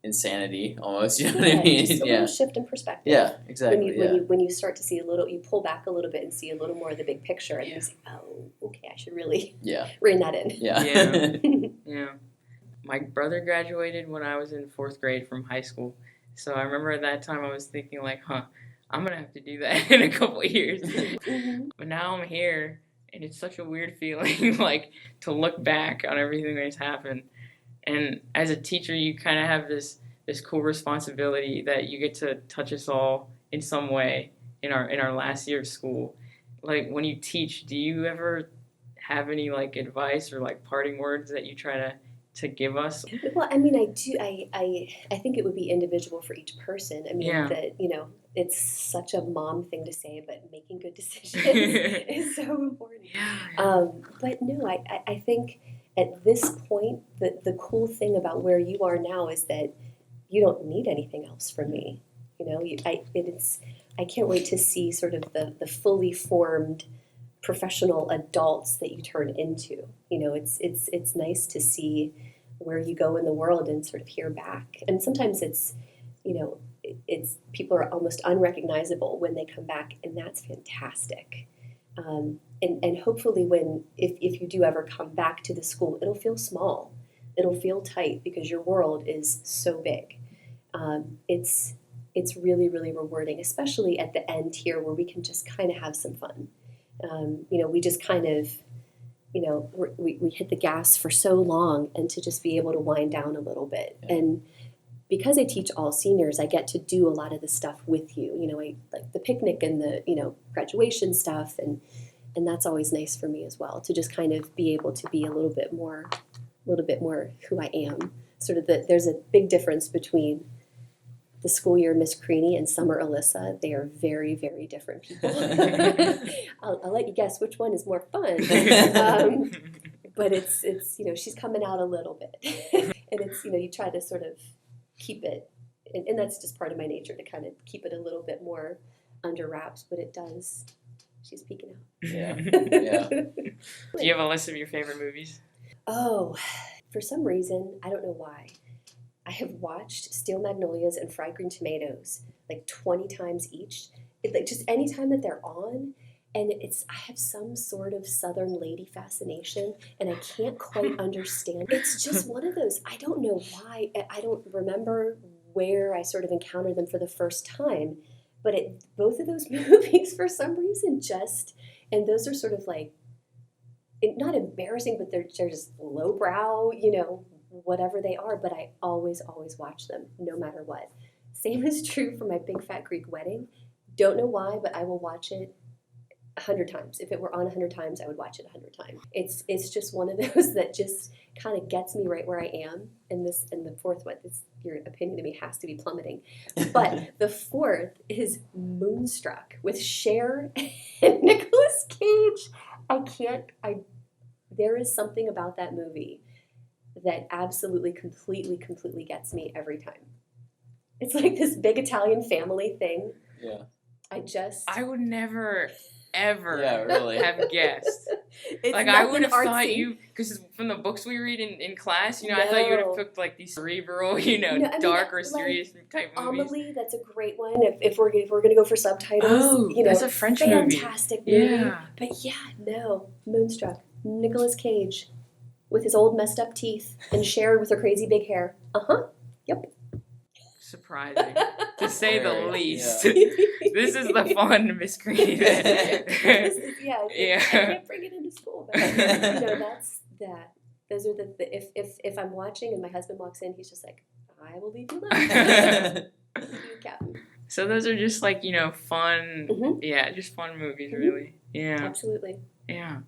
insanity almost. You know what I mean? Just a little shift in perspective. Yeah, exactly. When you start to see you pull back a little bit and see a little more of the big picture, and you say, oh, okay, I should really rein that in. Yeah. Yeah. My brother graduated when I was in 4th grade from high school, so I remember at that time I was thinking like, I'm gonna have to do that in a couple of years. Mm-hmm. But now I'm here, and it's such a weird feeling, like to look back on everything that's happened. And as a teacher, you kind of have this cool responsibility that you get to touch us all in some way in our last year of school. Like when you teach, do you ever have any like advice or like parting words that you try to give us? Well, I mean, I do. I think it would be individual for each person. I mean, that it's such a mom thing to say, but making good decisions is so important. But no, I think at this point, the cool thing about where you are now is that you don't need anything else from me. I can't wait to see sort of the fully formed professional adults that you turn into. It's nice to see where you go in the world and sort of hear back. And sometimes it's people are almost unrecognizable when they come back, and that's fantastic. And hopefully if you do ever come back to the school, it'll feel small. It'll feel tight because your world is so big. It's really, really rewarding, especially at the end here where we can just kind of have some fun. We just kind of, we hit the gas for so long, and to just be able to wind down a little bit. Yeah. And because I teach all seniors, I get to do a lot of the stuff with you. I like the picnic and the, graduation stuff, and that's always nice for me as well, to just kind of be able to be a little bit more who I am. Sort of there's a big difference between the school year Miss Creany and summer Alyssa. They are very, very different people. I'll let you guess which one is more fun. But it's she's coming out a little bit. And it's, you try to sort of keep it, and that's just part of my nature, to kind of keep it a little bit more under wraps, but it does. She's peeking out. Yeah. Do you have a list of your favorite movies? Oh, for some reason, I don't know why, I have watched Steel Magnolias and Fried Green Tomatoes like 20 times each. Like just any time that they're on, and I have some sort of Southern lady fascination, and I can't quite understand. It's just one of those, I don't know why, I don't remember where I sort of encountered them for the first time, but both of those movies for some reason and those are sort of like, not embarrassing, but they're just lowbrow, whatever they are, but I always watch them, no matter what. Same is true for my Big Fat Greek Wedding. Don't know why, but I will watch it 100 times. If it were on 100 times, I would watch it 100 times. It's just one of those that just kind of gets me right where I am. And the fourth one, your opinion of me has to be plummeting. But the fourth is Moonstruck with Cher and Nicolas Cage. There is something about that movie that absolutely, completely gets me every time. It's like this big Italian family thing. Yeah. I would never, ever really. have guessed. It's like, I would nothing have thought artsy. you, because from the books we read in class, I No. thought you would have picked like these cerebral, dark or serious type movies. Amelie, that's a great one. If we're gonna go for subtitles, Oh, that's a French movie. fantastic movie. Yeah. But no, Moonstruck, Nicolas Cage, with his old messed up teeth, and Cher with her crazy big hair. Yep. Surprising, to say the Very, least. yeah. This is the fun Miss Creany. I can't bring it into school, but that's that. Those are if I'm watching and my husband walks in, he's just like, I will leave you alone. You Captain. So those are just like, fun, Mhm. just fun movies, Mhm. really. Yeah. Absolutely. Yeah.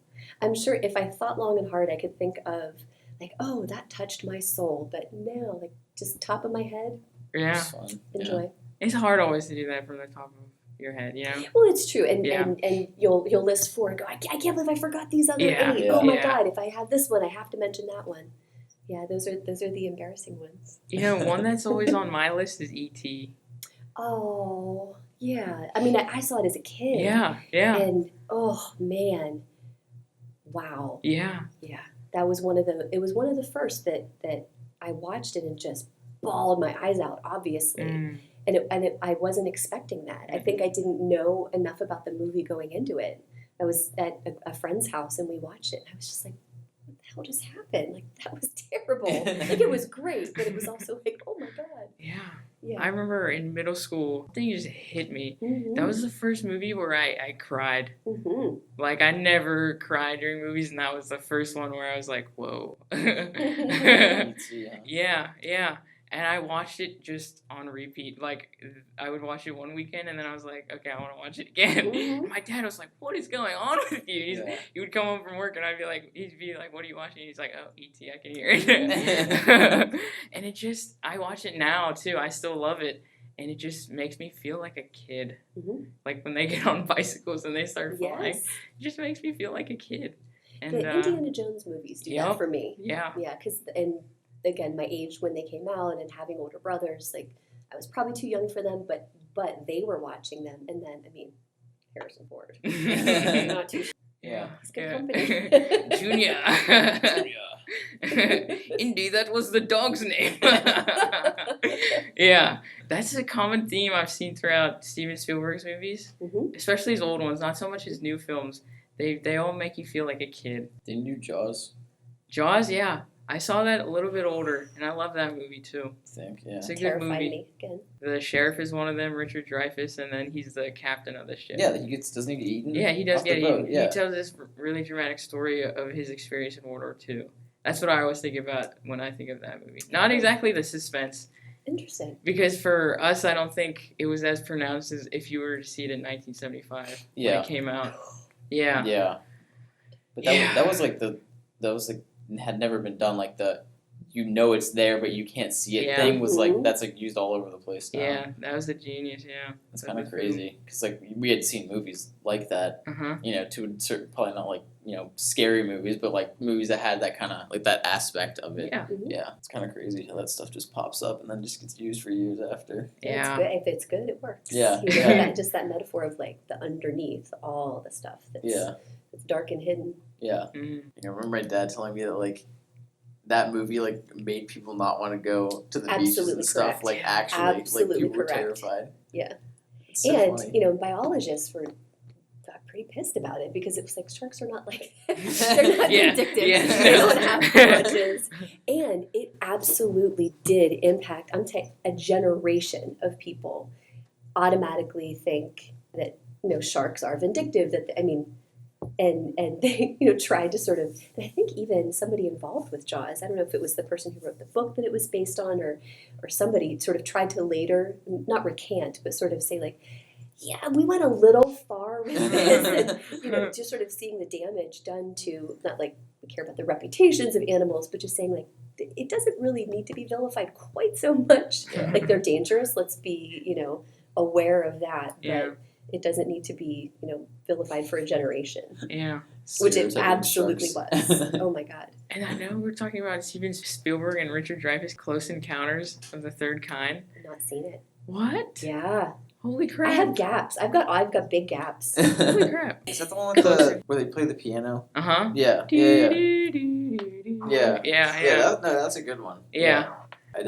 I'm sure if I thought long and hard, I could think of like, oh, that touched my soul. But no, like just top of my head, Yeah. It's fun. enjoy. It's hard always to do that from the top of your head, Well, it's true, and Yeah. and you'll list four and go, I can't believe I forgot these other Yeah. 8. Yeah. Oh my Yeah. God, if I have this one, I have to mention that one. Yeah, those are the embarrassing ones. One that's always on my list is E.T. Oh yeah, I mean I saw it as a kid. Yeah. And oh man, wow. Yeah. Yeah, that was one of the first that I watched it and just bawled my eyes out, obviously. Mm. And I wasn't expecting that. I think I didn't know enough about the movie going into it. I was at a friend's house and we watched it, and I was just like, what the hell just happened? Like, that was terrible. Like, it was great, but it was also like, oh my God. Yeah. Yeah. I remember in middle school, I think it just hit me. Mm-hmm. That was the first movie where I cried. Mm-hmm. Like, I never cried during movies, and that was the first one where I was like, whoa. Yeah. And I watched it just on repeat. Like, I would watch it one weekend, and then I was like, okay, I want to watch it again. Mhm. My dad was like, what is going on with you? Yeah. He would come home from work, and he'd be like, what are you watching? He's like, oh, E.T., I can hear it. And I watch it now, too. I still love it. And it just makes me feel like a kid. Mhm. Like, when they get on bicycles and they start flying, Yes. it just makes me feel like a kid. And, The Indiana Jones movies do that for me. Yeah. Yeah, because, and again, my age when they came out and having older brothers, like, I was probably too young for them, but they were watching them. And then, I mean, Harrison Ford. Not too sure. Yeah. He's good Yeah. company. Junior. Indy, that was the dog's name. Yeah, that's a common theme I've seen throughout Steven Spielberg's movies, Mhm. especially his old ones, not so much his new films. They all make you feel like a kid. The new Jaws, Jaws, yeah. I saw that a little bit older, and I love that movie too. I think. Yeah. It's a good Terrified movie. me again. The sheriff is one of them, Richard Dreyfuss, and then he's the captain of the ship. Yeah, doesn't he get eaten? Yeah, he does off get the boat, eaten. yeah. He tells this really dramatic story of his experience in World War II. That's what I always think about when I think of that movie. Not exactly the suspense, Interesting. because for us, I don't think it was as pronounced as if you were to see it in 1975 when Yeah. it came out. Yeah. Yeah. But Yeah. that was had never been done, like it's there but you can't see it Yeah. thing was like Mhm. that's like used all over the place now. Yeah, that was a genius, yeah. It's kind of crazy because like we had seen movies like that, Uh-huh. to a certain, probably not like scary movies, but like movies that had that kind of like that aspect of it. Yeah. Mhm. Yeah, it's kind of crazy how that stuff just pops up and then just gets used for years after. Yeah. It's good. If it's good, it works. Yeah. That, just that metaphor of like the underneath, all the stuff that's Yeah, dark and hidden. yeah. Mm. I remember my dad telling me that that movie like made people not want to go to the beaches Absolutely and stuff. correct. Like actually, Absolutely like people were correct. terrified. Yeah. It's so And, funny. you know, biologists got pretty pissed about it because it was like sharks are not like they're not Yeah, vindictive. yeah. They don't have grudges. And it absolutely did impact a generation of people automatically think that, you know, sharks are vindictive, that I mean, and they, you know, tried to sort of, and I think even somebody involved with Jaws, I don't know if it was the person who wrote the book that it was based on, or somebody sort of tried to later not recant but sort of say like, yeah, we went a little far with this, and, you know, just sort of seeing the damage done to, not like we care about the reputations of animals, but just saying like it doesn't really need to be vilified quite so much. Yeah. Like they're dangerous, let's be, you know, aware of that, but Yeah. it doesn't need to be, you know, vilified for a generation, Yeah. which it Stereotyping absolutely sharks. was. Oh my God. And I know we're talking about Steven Spielberg and Richard Dreyfuss' Close Encounters of the Third Kind. I've not seen it. What? Yeah. Holy crap. I have gaps. I've got big gaps. Holy crap. Is that the one with the where they play the piano? Uh-huh. Yeah. Yeah. Yeah. That's a good one. Yeah.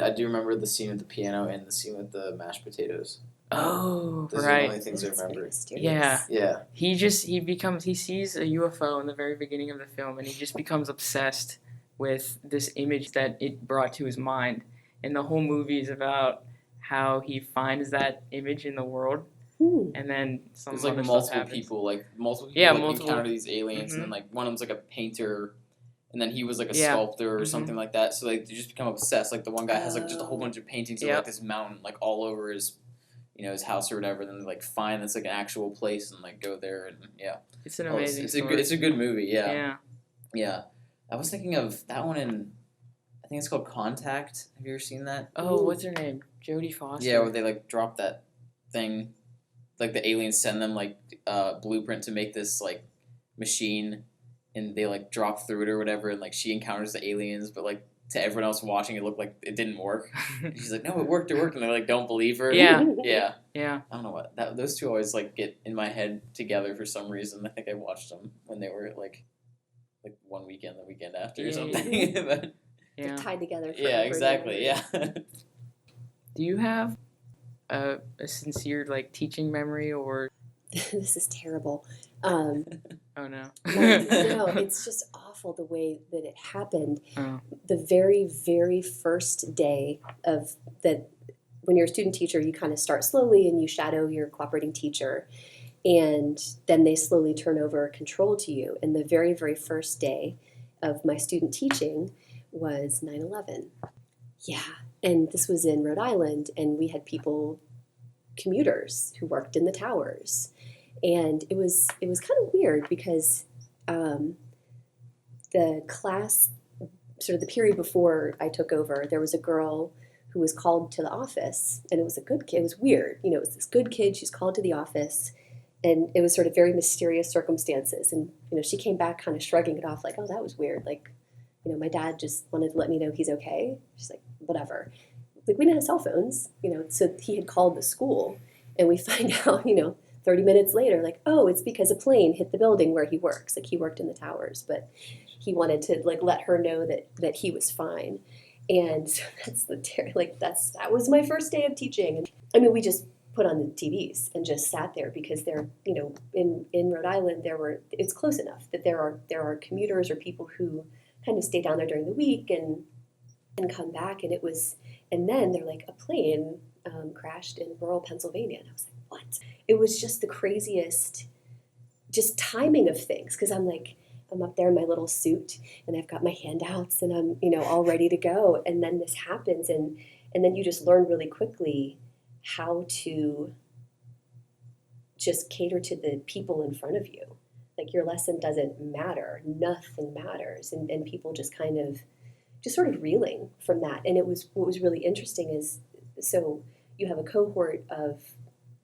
I do remember the scene with the piano and the scene with the mashed potatoes. Oh, Those are the only right. things I That's pretty remember. mysterious. Yeah. Yeah. He sees a UFO in the very beginning of the film, and he just becomes obsessed with this image that it brought to his mind. And the whole movie is about how he finds that image in the world, and then some There's like other stuff multiple happens. people Yeah, like, multiple. encounter these aliens, Mhm. and then like one of them's like a painter, and then he was like a Yeah. sculptor or Mhm. something like that. So like they just become obsessed. Like the one guy has like just a whole bunch of paintings of Yep. like this mountain like all over his, you know, his house or whatever. Then they like find this like an actual place and like go there and yeah. It's an Oh, amazing it's story. a good movie. Yeah. Yeah. Yeah. I was thinking of that one in, I think it's called Contact. Have you ever seen that? Oh, Ooh. what's her name? Jodie Foster. Yeah, where they like drop that thing, like the aliens send them like blueprint to make this like machine, and they like drop through it or whatever, and like she encounters the aliens, but like to everyone else watching, it looked like it didn't work. And she's like, "No, it worked, and they like don't believe her." Yeah. Yeah. Yeah. I don't know what those two always like get in my head together for some reason. I think I watched them when they were like one weekend, the weekend after or Yeah, something. But, Yeah. Tied together. yeah, forever. exactly. Yeah. Do you have a sincere like teaching memory or? This is terrible. Oh no. No, it's just awful the way that it happened. Oh. The very, very first day of that, when you're a student teacher, you kind of start slowly and you shadow your cooperating teacher, and then they slowly turn over control to you. And the very, very first day of my student teaching was 9/11. Yeah, and this was in Rhode Island, and we had commuters who worked in the towers. And it was kind of weird because the class, sort of the period before I took over, there was a girl who was called to the office, and it was a good kid. It was weird, you know. It was this good kid. She's called to the office, and it was sort of very mysterious circumstances. And you know, she came back kind of shrugging it off, like, "Oh, that was weird. Like, you know, my dad just wanted to let me know he's okay." She's like, "Whatever." Like, we didn't have cell phones, you know, so he had called the school, and we find out, you know, 30 minutes later, like, oh, it's because a plane hit the building where he works. Like, he worked in the towers, but he wanted to like let her know that he was fine. And so that's that was my first day of teaching. And I mean, we just put on the TVs and just sat there because they're, you know, in Rhode Island it's close enough that there are commuters or people who kind of stay down there during the week and come back. And then they're like, a plane crashed in rural Pennsylvania. And I was like, what? It was just the craziest just timing of things, because I'm up there in my little suit and I've got my handouts and I'm, you know, all ready to go. And then this happens, and then you just learn really quickly how to just cater to the people in front of you. Like, your lesson doesn't matter. Nothing matters. And people just kind of just sort of reeling from that. And what was really interesting is, so you have a cohort of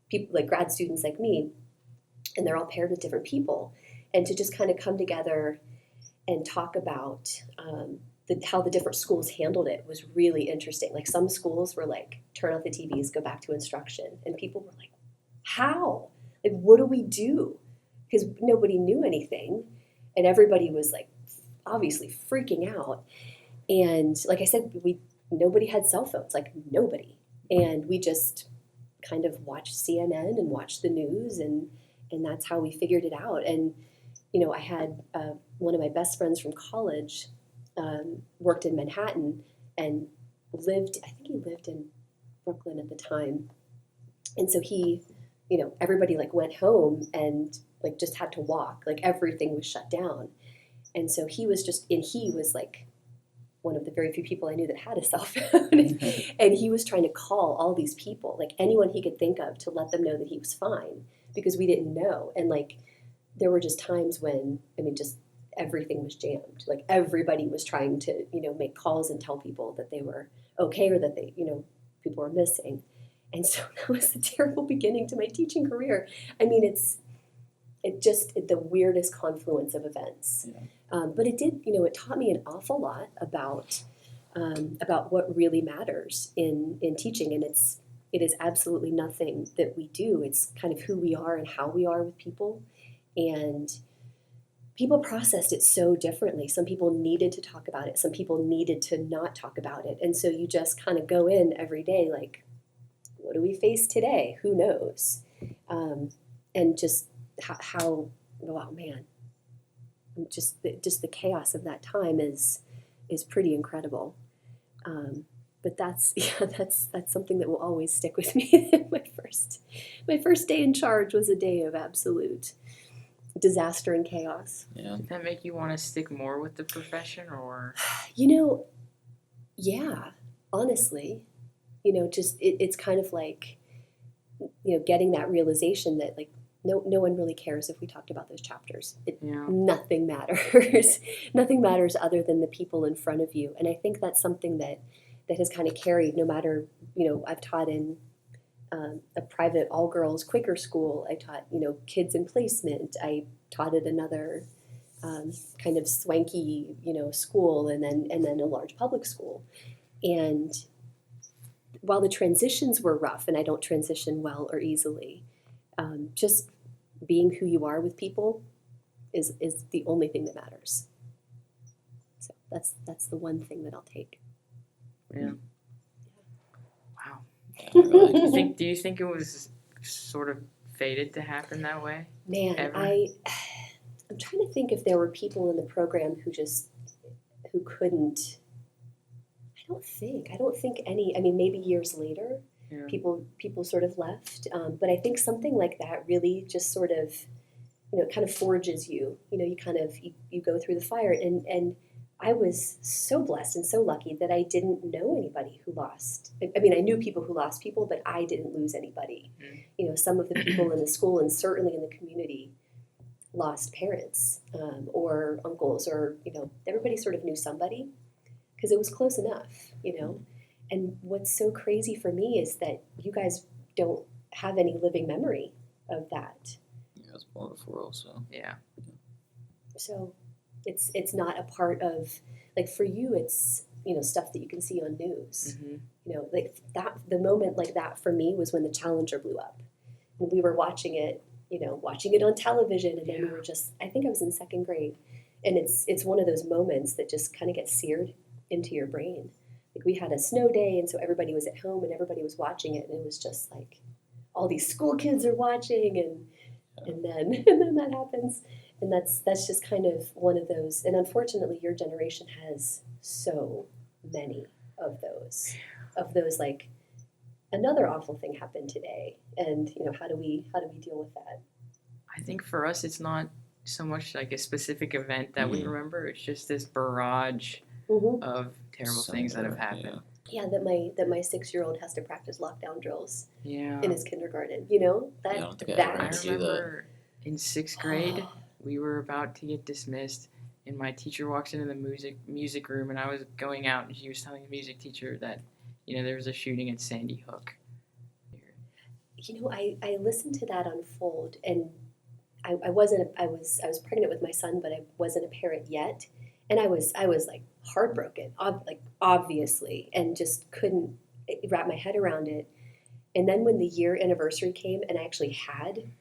people, like grad students like me, and they're all paired with different people. And to just kind of come together and talk about how the different schools handled it was really interesting. Like, some schools were like, turn off the TVs, go back to instruction. And people were like, how? Like, what do we do? Because nobody knew anything. And everybody was like, obviously freaking out. And like I said, nobody had cell phones, like nobody. And we just kind of watched CNN and watched the news, and that's how we figured it out. And I had one of my best friends from college worked in Manhattan and I think he lived in Brooklyn at the time. And so he, everybody like went home and like just had to walk, like everything was shut down. And so he was like one of the very few people I knew that had a cell phone. And he was trying to call all these people, like anyone he could think of, to let them know that he was fine, because we didn't know. And like, there were just times when, just everything was jammed. Like everybody was trying to, make calls and tell people that they were okay, or that they, people were missing. And so that was a terrible beginning to my teaching career. It's the weirdest confluence of events. Yeah. But it did, it taught me an awful lot about what really matters in teaching. And it is absolutely nothing that we do. It's kind of who we are and how we are with people. And people processed it so differently. Some people needed to talk about it. Some people needed to not talk about it. And so you just kind of go in every day like, what do we face today? Who knows? And just how oh man, just the chaos of that time is pretty incredible. But that's something that will always stick with me. my first day in charge was a day of absolute disaster and chaos. Yeah. Did that make you want to stick more with the profession, or? Yeah, honestly, just it's kind of like, getting that realization that like no one really cares if we talked about those chapters. Nothing matters. Nothing matters other than the people in front of you. And I think that's something that has kind of carried, no matter, I've taught in a private all-girls Quaker school. I taught, kids in placement. I taught at another kind of swanky, school, and then a large public school. And while the transitions were rough, and I don't transition well or easily, just being who you are with people is the only thing that matters. So that's the one thing that I'll take. Yeah. Wow. Yeah, really. Do you think it was sort of fated to happen that way? Man, Ever? I'm trying to think if there were people in the program who couldn't. I don't think any. Maybe years later, Yeah. people sort of left. But I think something like that really just sort of, it kind of forges you. You kind of you go through the fire, and I was so blessed and so lucky that I didn't know anybody who lost. I knew people who lost people, but I didn't lose anybody. Some of the people in the school and certainly in the community lost parents or uncles, or everybody sort of knew somebody because it was close enough. And what's so crazy for me is that you guys don't have any living memory of that. Yeah, I was born before also. Yeah. So it's not a part of, like, for you it's stuff that you can see on news. Mm-hmm. Like that, the moment like that for me was when the Challenger blew up, and we were watching it on television, and then we were just, I think I was in second grade, and it's one of those moments that just kind of gets seared into your brain. Like, we had a snow day, and so everybody was at home and everybody was watching it, and it was just like all these school kids are watching, and then that happens. And that's just kind of one of those. And unfortunately, your generation has so many of those. Like, another awful thing happened today, and how do we deal with that? I think for us, it's not so much like a specific event that we remember. It's just this barrage of terrible things that have happened. Yeah, that my 6-year-old has to practice lockdown drills in his kindergarten. I don't think I ever I had to do remember in 6th grade, we were about to get dismissed, and my teacher walks into the music room, and I was going out, and she was telling the music teacher that, there was a shooting at Sandy Hook. I listened to that unfold, and I was pregnant with my son, but I wasn't a parent yet, and I was like heartbroken, obviously, and just couldn't wrap my head around it. And then when the year anniversary came, and I actually had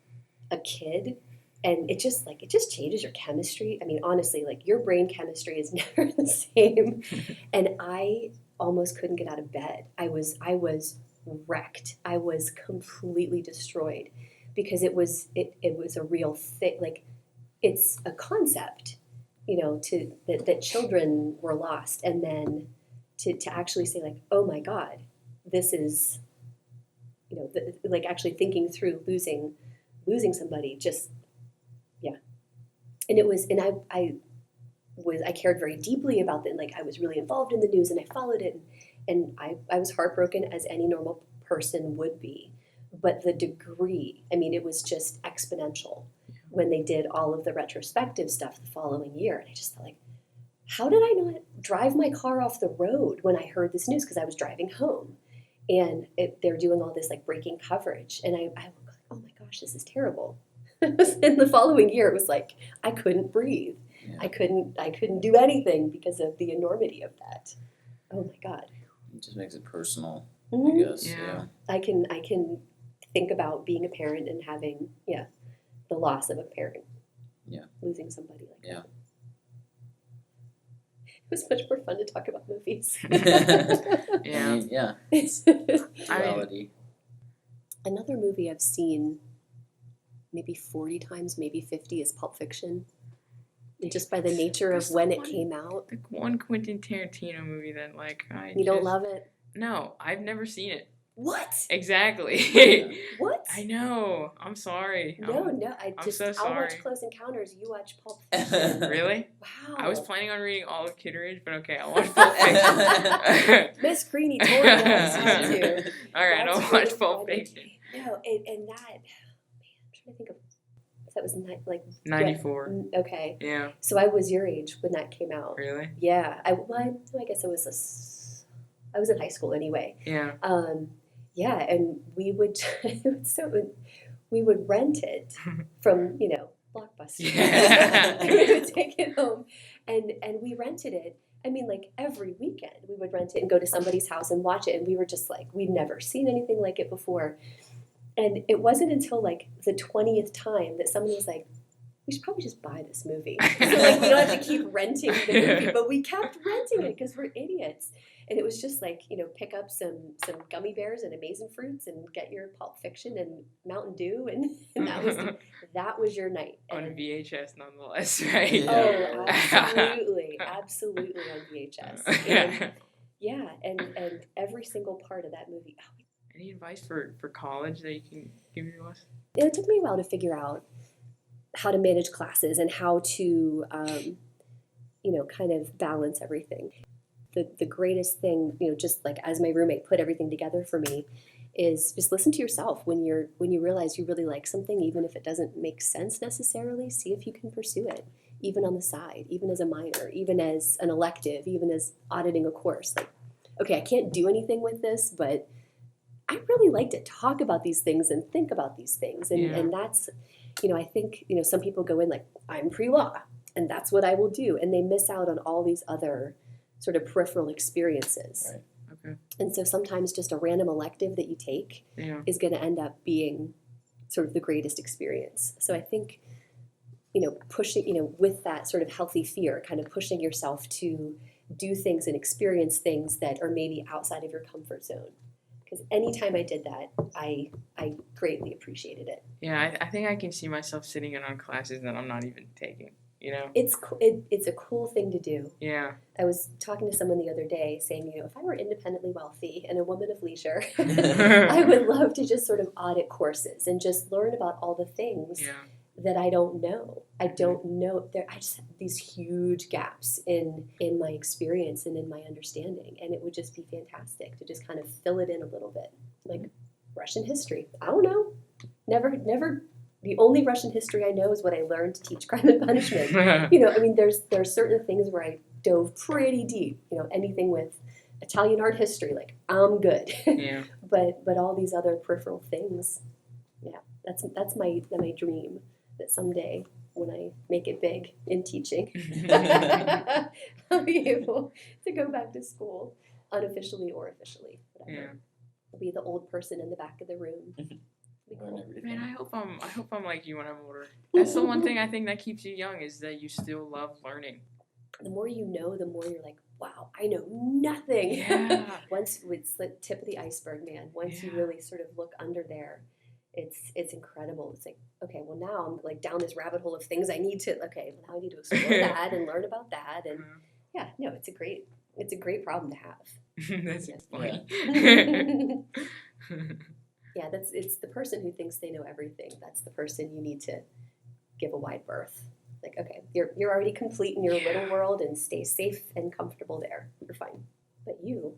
a kid, And it just changes your chemistry. I mean, honestly, like your brain chemistry is never the same. And I almost couldn't get out of bed. I was wrecked. I was completely destroyed because it was a real thing. Like it's a concept, that children were lost, and then to actually say like, oh my God, this is, like actually thinking through losing somebody, just yeah. And it was, and I cared very deeply about that. Like I was really involved in the news and I followed it, and I was heartbroken as any normal person would be. But the degree, I mean, it was just exponential when they did all of the retrospective stuff the following year. And I just felt like, how did I not drive my car off the road when I heard this news? Because I was driving home, and they're doing all this like breaking coverage. And I was like, oh my gosh, this is terrible. And the following year, it was like, I couldn't breathe. Yeah. I couldn't do anything because of the enormity of that. Oh my God. It just makes it personal, Mhm. I guess. Yeah. I can think about being a parent and having, the loss of a parent. Yeah. Losing somebody like Yeah. that. It was much more fun to talk about movies. I Yeah. mean, yeah. I mean, Duality. Another movie I've seen maybe 40 times, maybe 50 is Pulp Fiction. And just by the nature of There's when it one- came out. the one Quentin Tarantino movie that like You don't love it? No, I've never seen it. What? Exactly. What? I know. I'm sorry. No, I'm so I'll sorry. watch Close Encounters, you watch Pulp Fiction. Really? Wow. I was planning on reading all of Kitteridge, but okay, I'll watch Pulp Fiction. Miss Creany told me I was had to. All right, That's I'll really watch Pulp funny. Fiction. No, and that, man, I'm trying to think of, that was like 94. Okay, Yeah. so I was your age when that came out. Really? Yeah, I guess I was in high school anyway. Yeah. Yeah, and we would we would rent it from Blockbuster. Yeah. We would take it home, and we rented it. I mean, like every weekend we would rent it and go to somebody's house and watch it, and we were just like, we'd never seen anything like it before. And it wasn't until like the 20th time that someone was like, we should probably just buy this movie. So like we don't have to keep renting the movie, but we kept renting it because we're idiots. And it was just like, pick up some gummy bears and amazing fruits and get your Pulp Fiction and Mountain Dew, and that was your night. On And, VHS, nonetheless, right? Yeah. oh, absolutely on VHS. And, yeah, and every single part of that movie. Oh, Any advice for college that you can give to us? it took me a while to figure out how to manage classes and how to, kind of balance everything. The greatest thing, just like as my roommate put everything together for me, is just listen to yourself when you realize you really like something, even if it doesn't make sense necessarily. See if you can pursue it, even on the side, even as a minor, even as an elective, even as auditing a course. Like, okay, I can't do anything with this, but I really like to talk about these things and think about these things, and that's, I think some people go in like, I'm pre-law and that's what I will do, and they miss out on all these other sort of peripheral experiences. Right. Okay. And so sometimes just a random elective that you take Yeah. is going to end up being sort of the greatest experience. So I think, pushing, with that sort of healthy fear, kind of pushing yourself to do things and experience things that are maybe outside of your comfort zone. Because anytime I did that, I greatly appreciated it. Yeah, I think I can see myself sitting in on classes that I'm not even taking, It's a cool thing to do. Yeah. I was talking to someone the other day saying, if I were independently wealthy and a woman of leisure, I would love to just sort of audit courses and just learn about all the things Yeah. that I don't know. I don't know. I just have these huge gaps in my experience and in my understanding, and it would just be fantastic to just kind of fill it in a little bit. Like Russian history. I don't know. Never. The only Russian history I know is what I learned to teach Crime and Punishment. There are certain things where I dove pretty deep. Anything with Italian art history, like I'm good. Yeah. But all these other peripheral things, yeah, that's my dream, that someday when I make it big in teaching, I'll be able to go back to school, unofficially or officially, whatever. Yeah. I'll be the old person in the back of the room Be learn cool. everything. Man, I hope I'm like you when I'm older. That's the one thing I think that keeps you young is that you still love learning. The more you know, the more you're like, wow, I know nothing. Yeah. Once it's the tip of the iceberg, man. Once you Yeah. really sort of look under there, it's incredible. It's like, okay, well now I'm like down this rabbit hole of things I need to. Okay, well now I need to explore that and learn about that. And yeah, no, it's a great problem to have. That's funny. Yeah, it's the person who thinks they know everything. That's the person you need to give a wide berth. Like, okay, you're already complete in your little world and stay safe and comfortable there. You're fine. But you,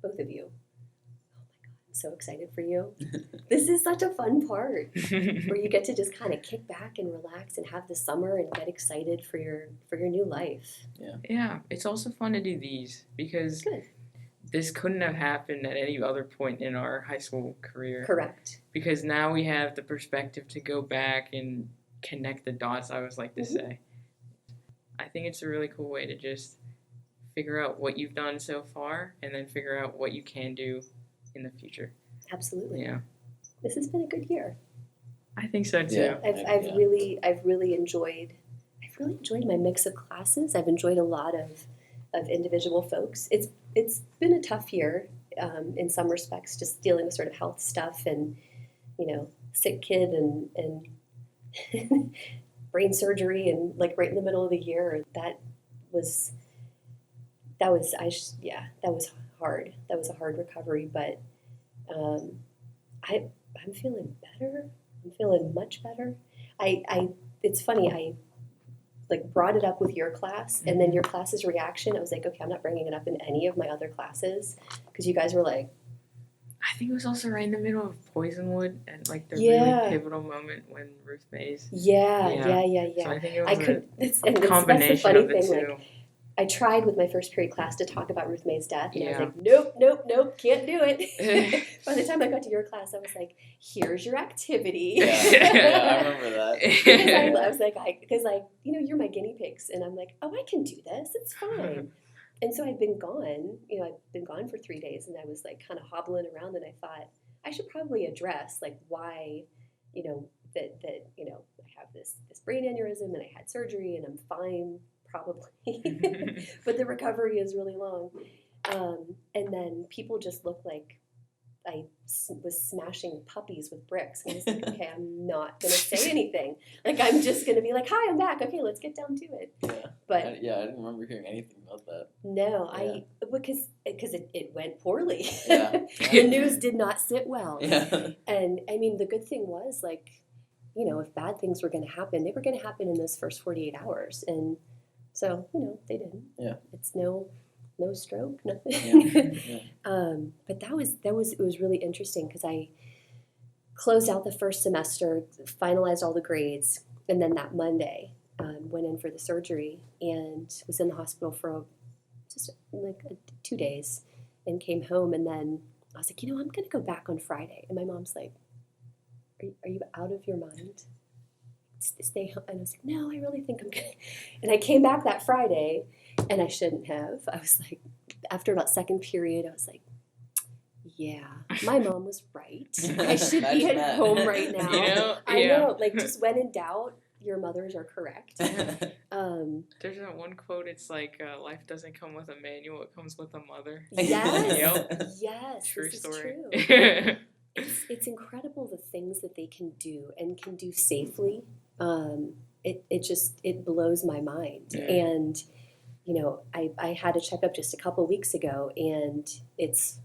both of you, oh my God, I'm so excited for you. This is such a fun part where you get to just kind of kick back and relax and have the summer and get excited for your new life. Yeah, it's also fun to do these because Good. this couldn't have happened at any other point in our high school career. Correct. Because now we have the perspective to go back and connect the dots, I always like to say. I think it's a really cool way to just figure out what you've done so far and then figure out what you can do in the future. Absolutely. Yeah. This has been a good year. I think so too. Yeah. I've really enjoyed my mix of classes. I've enjoyed a lot of individual folks. It's been a tough year in some respects, just dealing with sort of health stuff and sick kid and brain surgery and like right in the middle of the year. That was hard. That was a hard recovery, but I'm feeling better. I'm feeling much better. It's funny. I like brought it up with your class, and then your class's reaction. I was like, okay, I'm not bringing it up in any of my other classes because you guys were like. I think it was also right in the middle of Poisonwood and like the Yeah. really pivotal moment when Ruth Mays. Yeah. So I think it was I could. That's the combination funny of the thing. two. Like, I tried with my first period class to talk about Ruth May's death, and I was Yeah. like, nope, can't do it. By the time I got to your class, I was like, here's your activity. Yeah, I remember that. I was like, you're my guinea pigs, and I'm like, oh, I can do this. It's fine. And so I'd been gone. I'd been gone for 3 days, and I was like kind of hobbling around, and I thought I should probably address like why, that I have this brain aneurysm, and I had surgery, and I'm fine. Probably, but the recovery is really long. And then people just look like I was smashing puppies with bricks. And I was like, okay, I'm not going to say anything. Like, I'm just going to be like, hi, I'm back. Okay, let's get down to it. Yeah. But I didn't remember hearing anything about that. no, Yeah. because it went poorly. Yeah. The news did not sit well. Yeah. And I mean, the good thing was like, if bad things were going to happen, they were going to happen in those first 48 hours. And so, they didn't. Yeah. It's no stroke, nothing. Yeah. But it was really interesting because I closed out the first semester, finalized all the grades, and then that Monday went in for the surgery and was in the hospital for just like 2 days and came home. And then I was like, I'm going to go back on Friday. And my mom's like, are you out of your mind? Stay home. And I was like, no, I really think I'm good. And I came back that Friday, and I shouldn't have. I was like, after about second period, I was like, yeah, my mom was right. I should be at home right now. I know, like, just when in doubt, your mothers are correct. There's that one quote, it's like, life doesn't come with a manual, it comes with a mother. Yes, Yep. yes, True this story. is true. It's incredible the things that they can do and can do safely. It blows my mind. Yeah. And I had a checkup just a couple weeks ago, and it's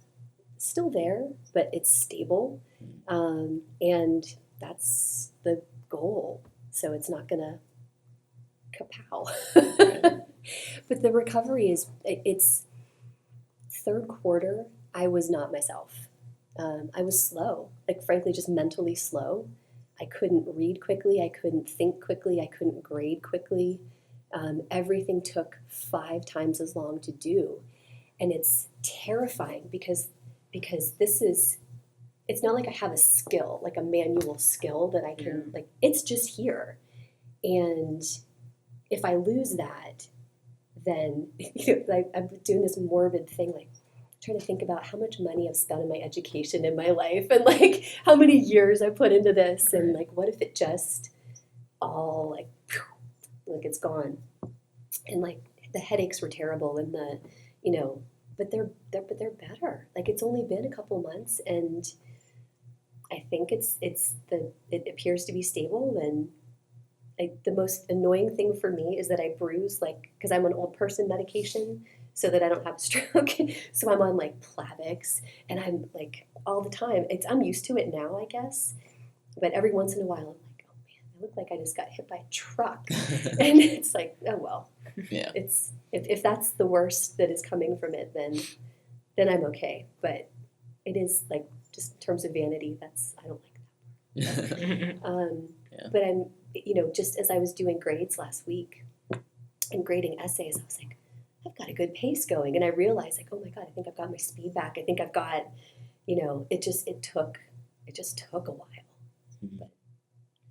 still there, but it's stable, and that's the goal. So it's not gonna kapow. But the recovery it's third quarter. I was not myself. I was slow, like frankly, just mentally slow. I couldn't read quickly. I couldn't think quickly. I couldn't grade quickly. Everything took 5 times as long to do. And it's terrifying because it's not like I have a skill, like a manual skill that I can, like, it's just here. And if I lose that, then I'm doing this morbid thing, like, trying to think about how much money I've spent on my education in my life, and like how many years I put into this, and like what if it just all like it's gone, and like the headaches were terrible, and the but they're better. Like it's only been a couple months, and I think it appears to be stable. And the most annoying thing for me is that I bruise, like, because I'm on old person medication so that I don't have a stroke. So I'm on like Plavix, and I'm like all the time. I'm used to it now, I guess. But every once in a while, I'm like, oh man, I look like I just got hit by a truck, and it's like, oh well. Yeah. It's if that's the worst that is coming from it, then I'm okay. But it is like just in terms of vanity, I don't like that. Yeah. But I'm just as I was doing grades last week and grading essays, I was like, I've got a good pace going, and I realized like, oh my god, I think I've got my speed back. I think I've got, it just took a while. But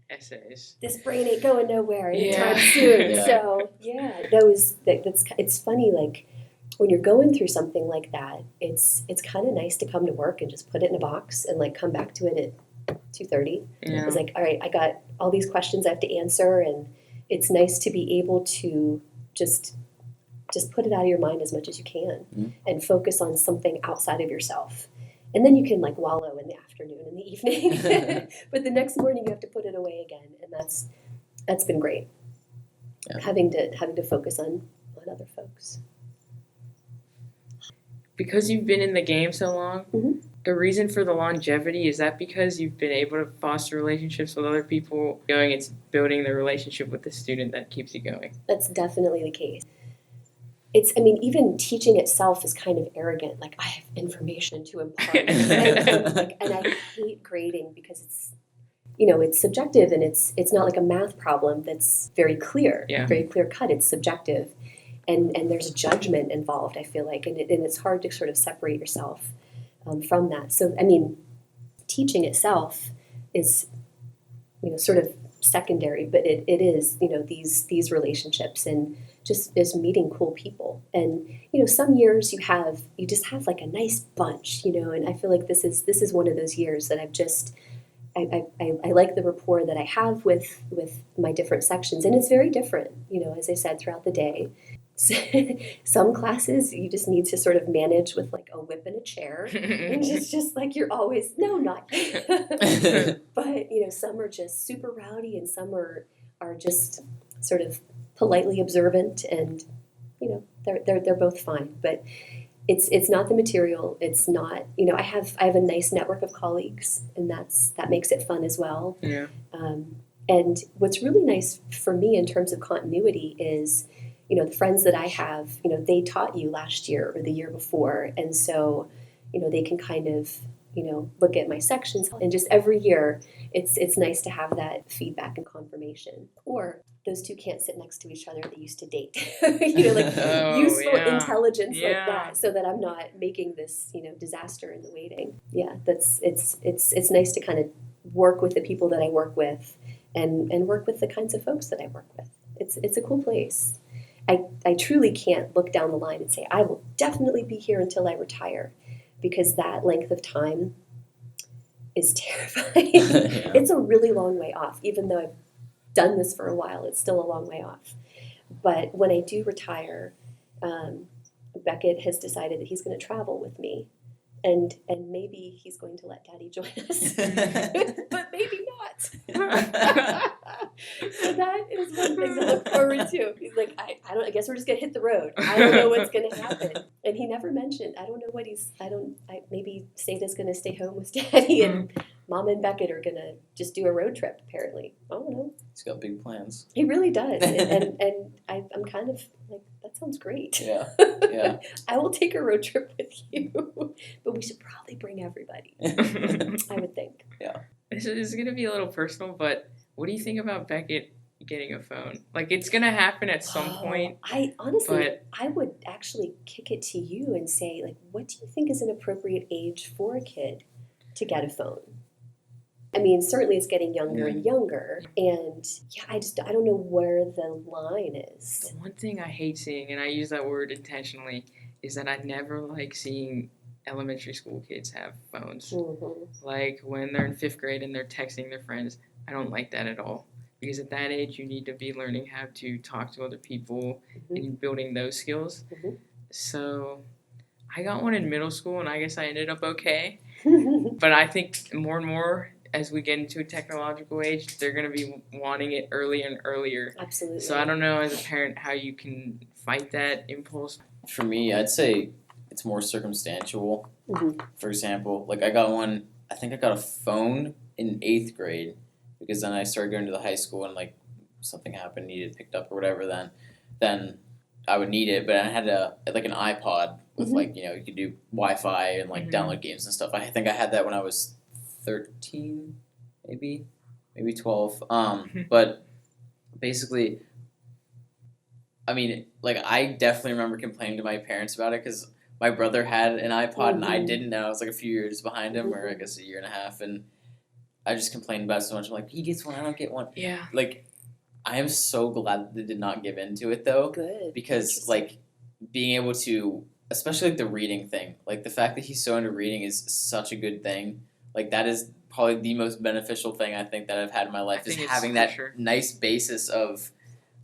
Essays. this brain ain't going nowhere anytime Yeah. soon. Yeah. So yeah, it's funny, like when you're going through something like that, it's kind of nice to come to work and just put it in a box and like come back to it at 2:30. Yeah. It's like, all right, I got all these questions I have to answer, and it's nice to be able to just put it out of your mind as much as you can and focus on something outside of yourself. And then you can like wallow in the afternoon and the evening, but the next morning you have to put it away again, and that's been great. Yeah. Having to focus on other folks. Because you've been in the game so long, Mhm. the reason for the longevity, is that because you've been able to foster relationships with other people going? It's building the relationship with the student that keeps you going. That's definitely the case. Even teaching itself is kind of arrogant. Like, I have information to impart. and I hate grading because it's subjective, and it's not like a math problem that's very clear, Yeah. very clear cut. It's subjective, and there's judgment involved, I feel like, and it's hard to sort of separate yourself from that. So, teaching itself is, sort of secondary, but it is, these relationships, and just is meeting cool people. And some years you just have like a nice bunch, and I feel like this is one of those years that I like the rapport that I have with my different sections, and it's very different, as I said, throughout the day. Some classes you just need to sort of manage with like a whip and a chair, and it's just like you're always not. But some are just super rowdy, and some are just sort of politely observant, and they're both fine. But it's not the material. It's not I have a nice network of colleagues, and that makes it fun as well. Yeah. And what's really nice for me in terms of continuity is the friends that I have, they taught you last year or the year before, and so they can kind of look at my sections, and just every year it's nice to have that feedback and confirmation. Or those two can't sit next to each other, they used to date. Useful intelligence like that, so that I'm not making this disaster in the waiting. Yeah, it's nice to kind of work with the people that I work with, and work with the kinds of folks that I work with. It's a cool place. I truly can't look down the line and say I will definitely be here until I retire, because that length of time is terrifying. Yeah. It's a really long way off. Even though I've done this for a while, it's still a long way off. But when I do retire, Beckett has decided that he's going to travel with me, and maybe he's going to let Daddy join us, but maybe not. So that is one thing to look forward to. He's like, I guess we're just gonna hit the road. I don't know what's gonna happen. And he never mentioned. I don't know what maybe Sada's gonna stay home with Daddy, and Mom and Beckett are gonna just do a road trip. Apparently, I don't know. He's got big plans. He really does, and I'm kind of like, that sounds great. Yeah. Yeah. I will take a road trip with you, but we should probably bring everybody. I would think. Yeah. This is gonna be a little personal, but what do you think about Beckett getting a phone? Like, it's gonna happen at some point. I would actually kick it to you and say, like, what do you think is an appropriate age for a kid to get a phone? Certainly it's getting younger and younger, and yeah, I don't know where the line is. The one thing I hate seeing, and I use that word intentionally, is that I never like seeing elementary school kids have phones. Mm-hmm. Like when they're in 5th grade and they're texting their friends. I don't like that at all. Because at that age, you need to be learning how to talk to other people and building those skills. Mhm. So I got one in middle school, and I guess I ended up okay. Mm-hmm. But I think more and more, as we get into a technological age, they're going to be wanting it earlier and earlier. Absolutely. So I don't know, as a parent, how you can fight that impulse. For me, I'd say it's more circumstantial. Mhm. For example, like I think I got a phone in 8th grade because then I started going to the high school and like something happened, needed picked up or whatever. Then I would need it, but I had like an iPod with Mhm. like you could do Wi-Fi and like Mhm. download games and stuff. I think I had that when I was 13, maybe 12. But basically, I mean, like I definitely remember complaining to my parents about it because my brother had an iPod and I Mhm. didn't know. I was like a few years behind him, or I guess a year and a half, and I just complained about it so much. I'm like, he gets one, I don't get one. Yeah. Like, I am so glad that they did not give in to it though, Good. because like being able to, especially like the reading thing, like the fact that he's so into reading is such a good thing. Like that is probably the most beneficial thing I think that I've had in my life, is think it's having for that sure. nice basis of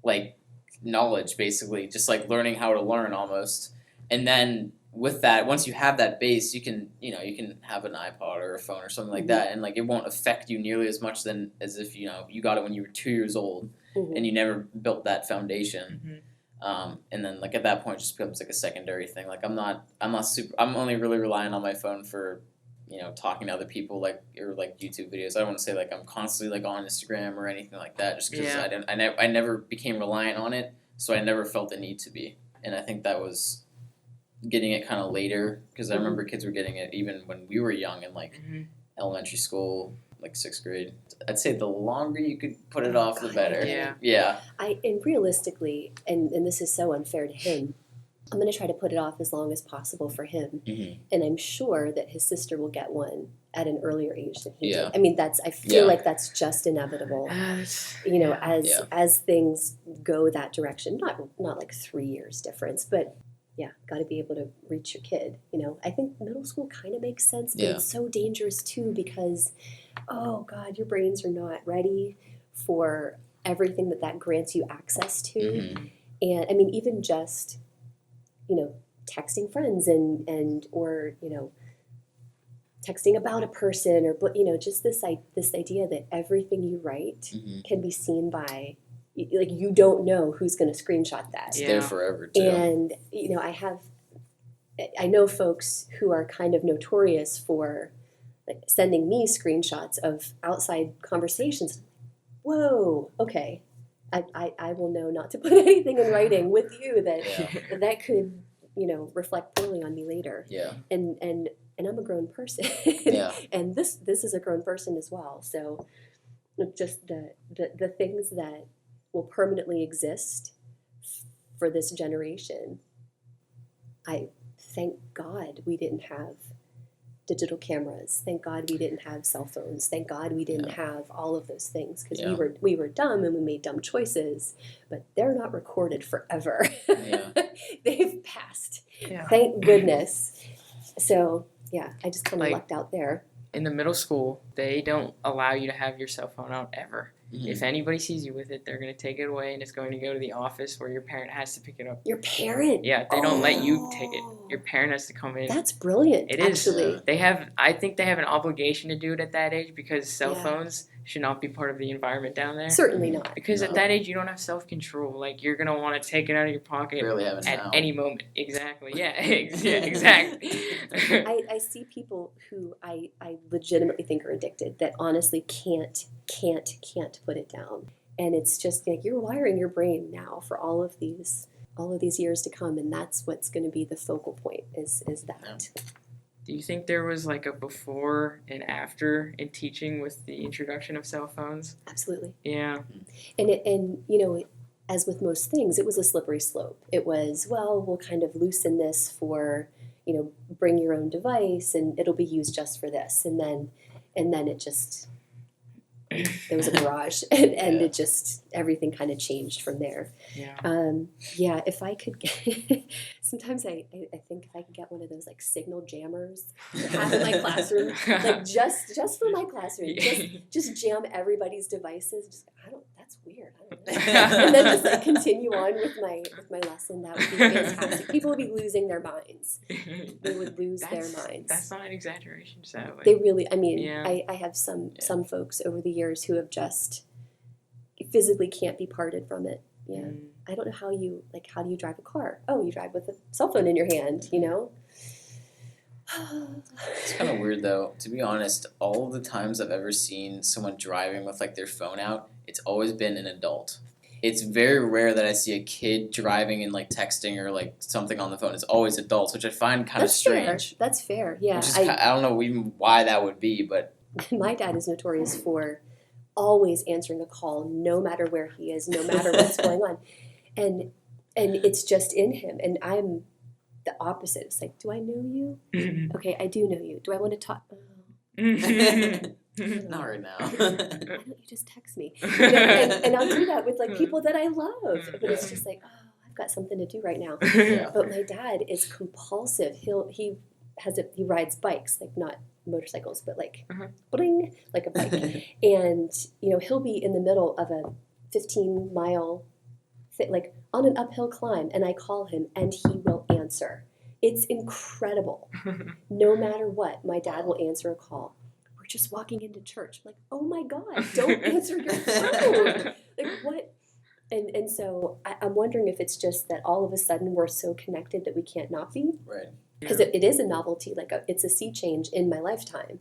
like knowledge, basically just like learning how to learn almost. And then with that, once you have that base, you can have an iPod or a phone or something like Mhm. that, and like it won't affect you nearly as much than as if you got it when you were 2 years old Mhm. and you never built that foundation. Mhm. And then like at that point it just becomes like a secondary thing. Like I'm only really relying on my phone for talking to other people, like, or like YouTube videos. I don't want to say like I'm constantly like on Instagram or anything like that, just because Yeah. I never became reliant on it, so I never felt the need to be. And I think that was getting it kind of later, because I remember kids were getting it even when we were young in like Mhm. elementary school, like 6th grade. I'd say the longer you could put it Oh, off, the God, better. Yeah. Yeah. And realistically, and this is so unfair to him, I'm going to try to put it off as long as possible for him. Mm-hmm. And I'm sure that his sister will get one at an earlier age than he Yeah. did. I mean, I feel Yeah. like that's just inevitable. As things go that direction, not like 3 years difference, but yeah, got to be able to reach your kid. I think middle school kind of makes sense, but it's so dangerous too, because, oh God, your brains are not ready for everything that grants you access to. Mm-hmm. And I mean, even just, texting friends and or, texting about a person, or, just this idea that everything you write Mm-hmm. can be seen by, like, you don't know who's going to screenshot that. It's Yeah. there forever too. And, I know folks who are kind of notorious for like sending me screenshots of outside conversations. Whoa, okay. I will know not to put anything in writing with you Yeah. that could, reflect poorly on me later. Yeah. And I'm a grown person. Yeah. And this is a grown person as well. So just the things that will permanently exist for this generation, I thank God we didn't have digital cameras. Thank God we didn't have cell phones. Thank God we didn't have all of those things, because we were dumb and we made dumb choices, but they're not recorded forever. Yeah. They've passed. Yeah. Thank goodness. So yeah, I just kind of Like- lucked out there. In the middle school, they don't allow you to have your cell phone out ever. Mm-hmm. If anybody sees you with it, they're going to take it away, and it's going to go to the office where your parent has to pick it up. Your parent. Yeah, they don't let you take it. Your parent has to come in. That's brilliant. It is. Actually. I think they have an obligation to do it at that age, because cell Yeah. phones should not be part of the environment down there. Certainly not. Because No. at that age, you don't have self-control. Like, you're going to want to take it out of your pocket Barely have it at now. any moment. Exactly. Yeah, exactly. I see people who I legitimately think are addicted, that honestly can't put it down. And it's just like, you're wiring your brain now for all of these years to come, and that's what's going to be the focal point is that. Do you think there was like a before and after in teaching with the introduction of cell phones? Absolutely. Yeah. And as with most things, it was a slippery slope. It was, well, we'll kind of loosen this for, bring your own device and it'll be used just for this. And then it just, there was a barrage, and Yeah. it just everything kind of changed from there. Yeah. If I could get, sometimes I think if I could get one of those like signal jammers to have in my classroom, like just for my classroom, just jam everybody's devices. Just that's weird. I don't know. And then just like continue on with my lesson. That would be fantastic. People would be losing their minds. They would lose their minds. That's not an exaggeration, sadly. They really, I mean, Yeah. I have some folks over the years who have just physically can't be parted from it. Yeah. I don't know how do you drive a car? Oh, you drive with a cell phone in your hand, you know? It's kind of weird though. To be honest, all of the times I've ever seen someone driving with like their phone out, it's always been an adult. It's very rare that I see a kid driving and like texting or like something on the phone. It's always adults, which I find kind of strange. Fair. That's fair. Yeah. Which is, I don't know even why that would be, but my dad is notorious for always answering a call, no matter where he is, no matter what's going on, and it's just in him. And I'm the opposite. It's like, do I know you? Okay, I do know you. Do I want to talk? not right now. Why don't you just text me? And I'll do that with like people that I love, but it's just like, oh, I've got something to do right now. Yeah. But my dad is compulsive. He rides bikes, like not motorcycles, but like bling, like a bike. And he'll be in the middle of a 15-mile like on an uphill climb, and I call him and he will answer. It's incredible. No matter what, my dad will answer a call. We're just walking into church. I'm like, oh my God, don't answer your phone. Like what? And so I'm wondering if it's just that all of a sudden we're so connected that we can't not be. Right. Because it is a novelty, like it's a sea change in my lifetime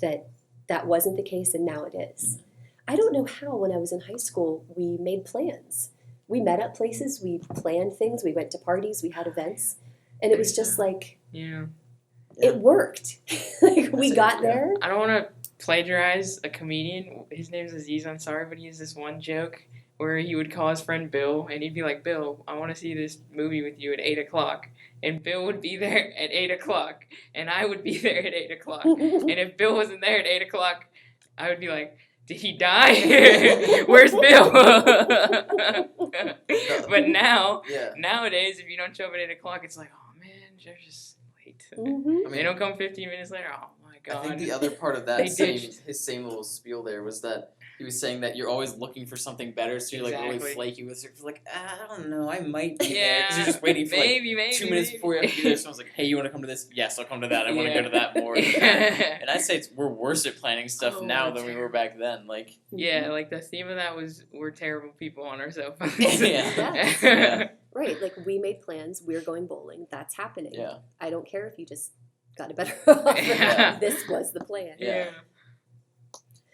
that wasn't the case, and now it is. Mm-hmm. I don't know how when I was in high school we made plans. We met up places, we planned things, we went to parties, we had events, and it was just like, it worked. Like we got there. I don't want to plagiarize a comedian. His name's Aziz Ansari, but he has this one joke where he would call his friend Bill, and he'd be like, Bill, I want to see this movie with you at 8 o'clock. And Bill would be there at 8 o'clock, and I would be there at 8 o'clock. And if Bill wasn't there at 8 o'clock, I would be like, did he die? Where's Bill? But nowadays, if you don't show up at 8 o'clock, it's like, oh man, they're just late. Mm-hmm. They don't come 15 minutes later. Oh my God. I think the other part of that his same little spiel there was that he was saying that you're always looking for something better, so you're like really flaky with it. You're like, I don't know, I might be there. Because you're just waiting for maybe 2 minutes before you have to be there. Someone's like, hey, you want to come to this? Yes, I'll come to that. I want to go to that more. And I say we're worse at planning stuff now than we were back then. Like like the theme of that was we're terrible people on our cell phones. Right, like we made plans, we're going bowling, that's happening. Yeah. I don't care if you just got a better offer. This was the plan. Yeah.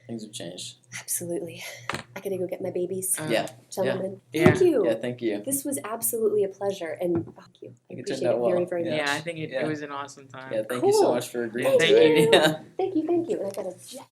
Things have changed. Absolutely. I gotta go get my babies. Gentlemen. Yeah. Thank you. Yeah, thank you. This was absolutely a pleasure, and thank you. I appreciate it very, very much. Yeah, I think it was an awesome time. Yeah, thank you so much for agreeing to it. Thank you. And I gotta jet.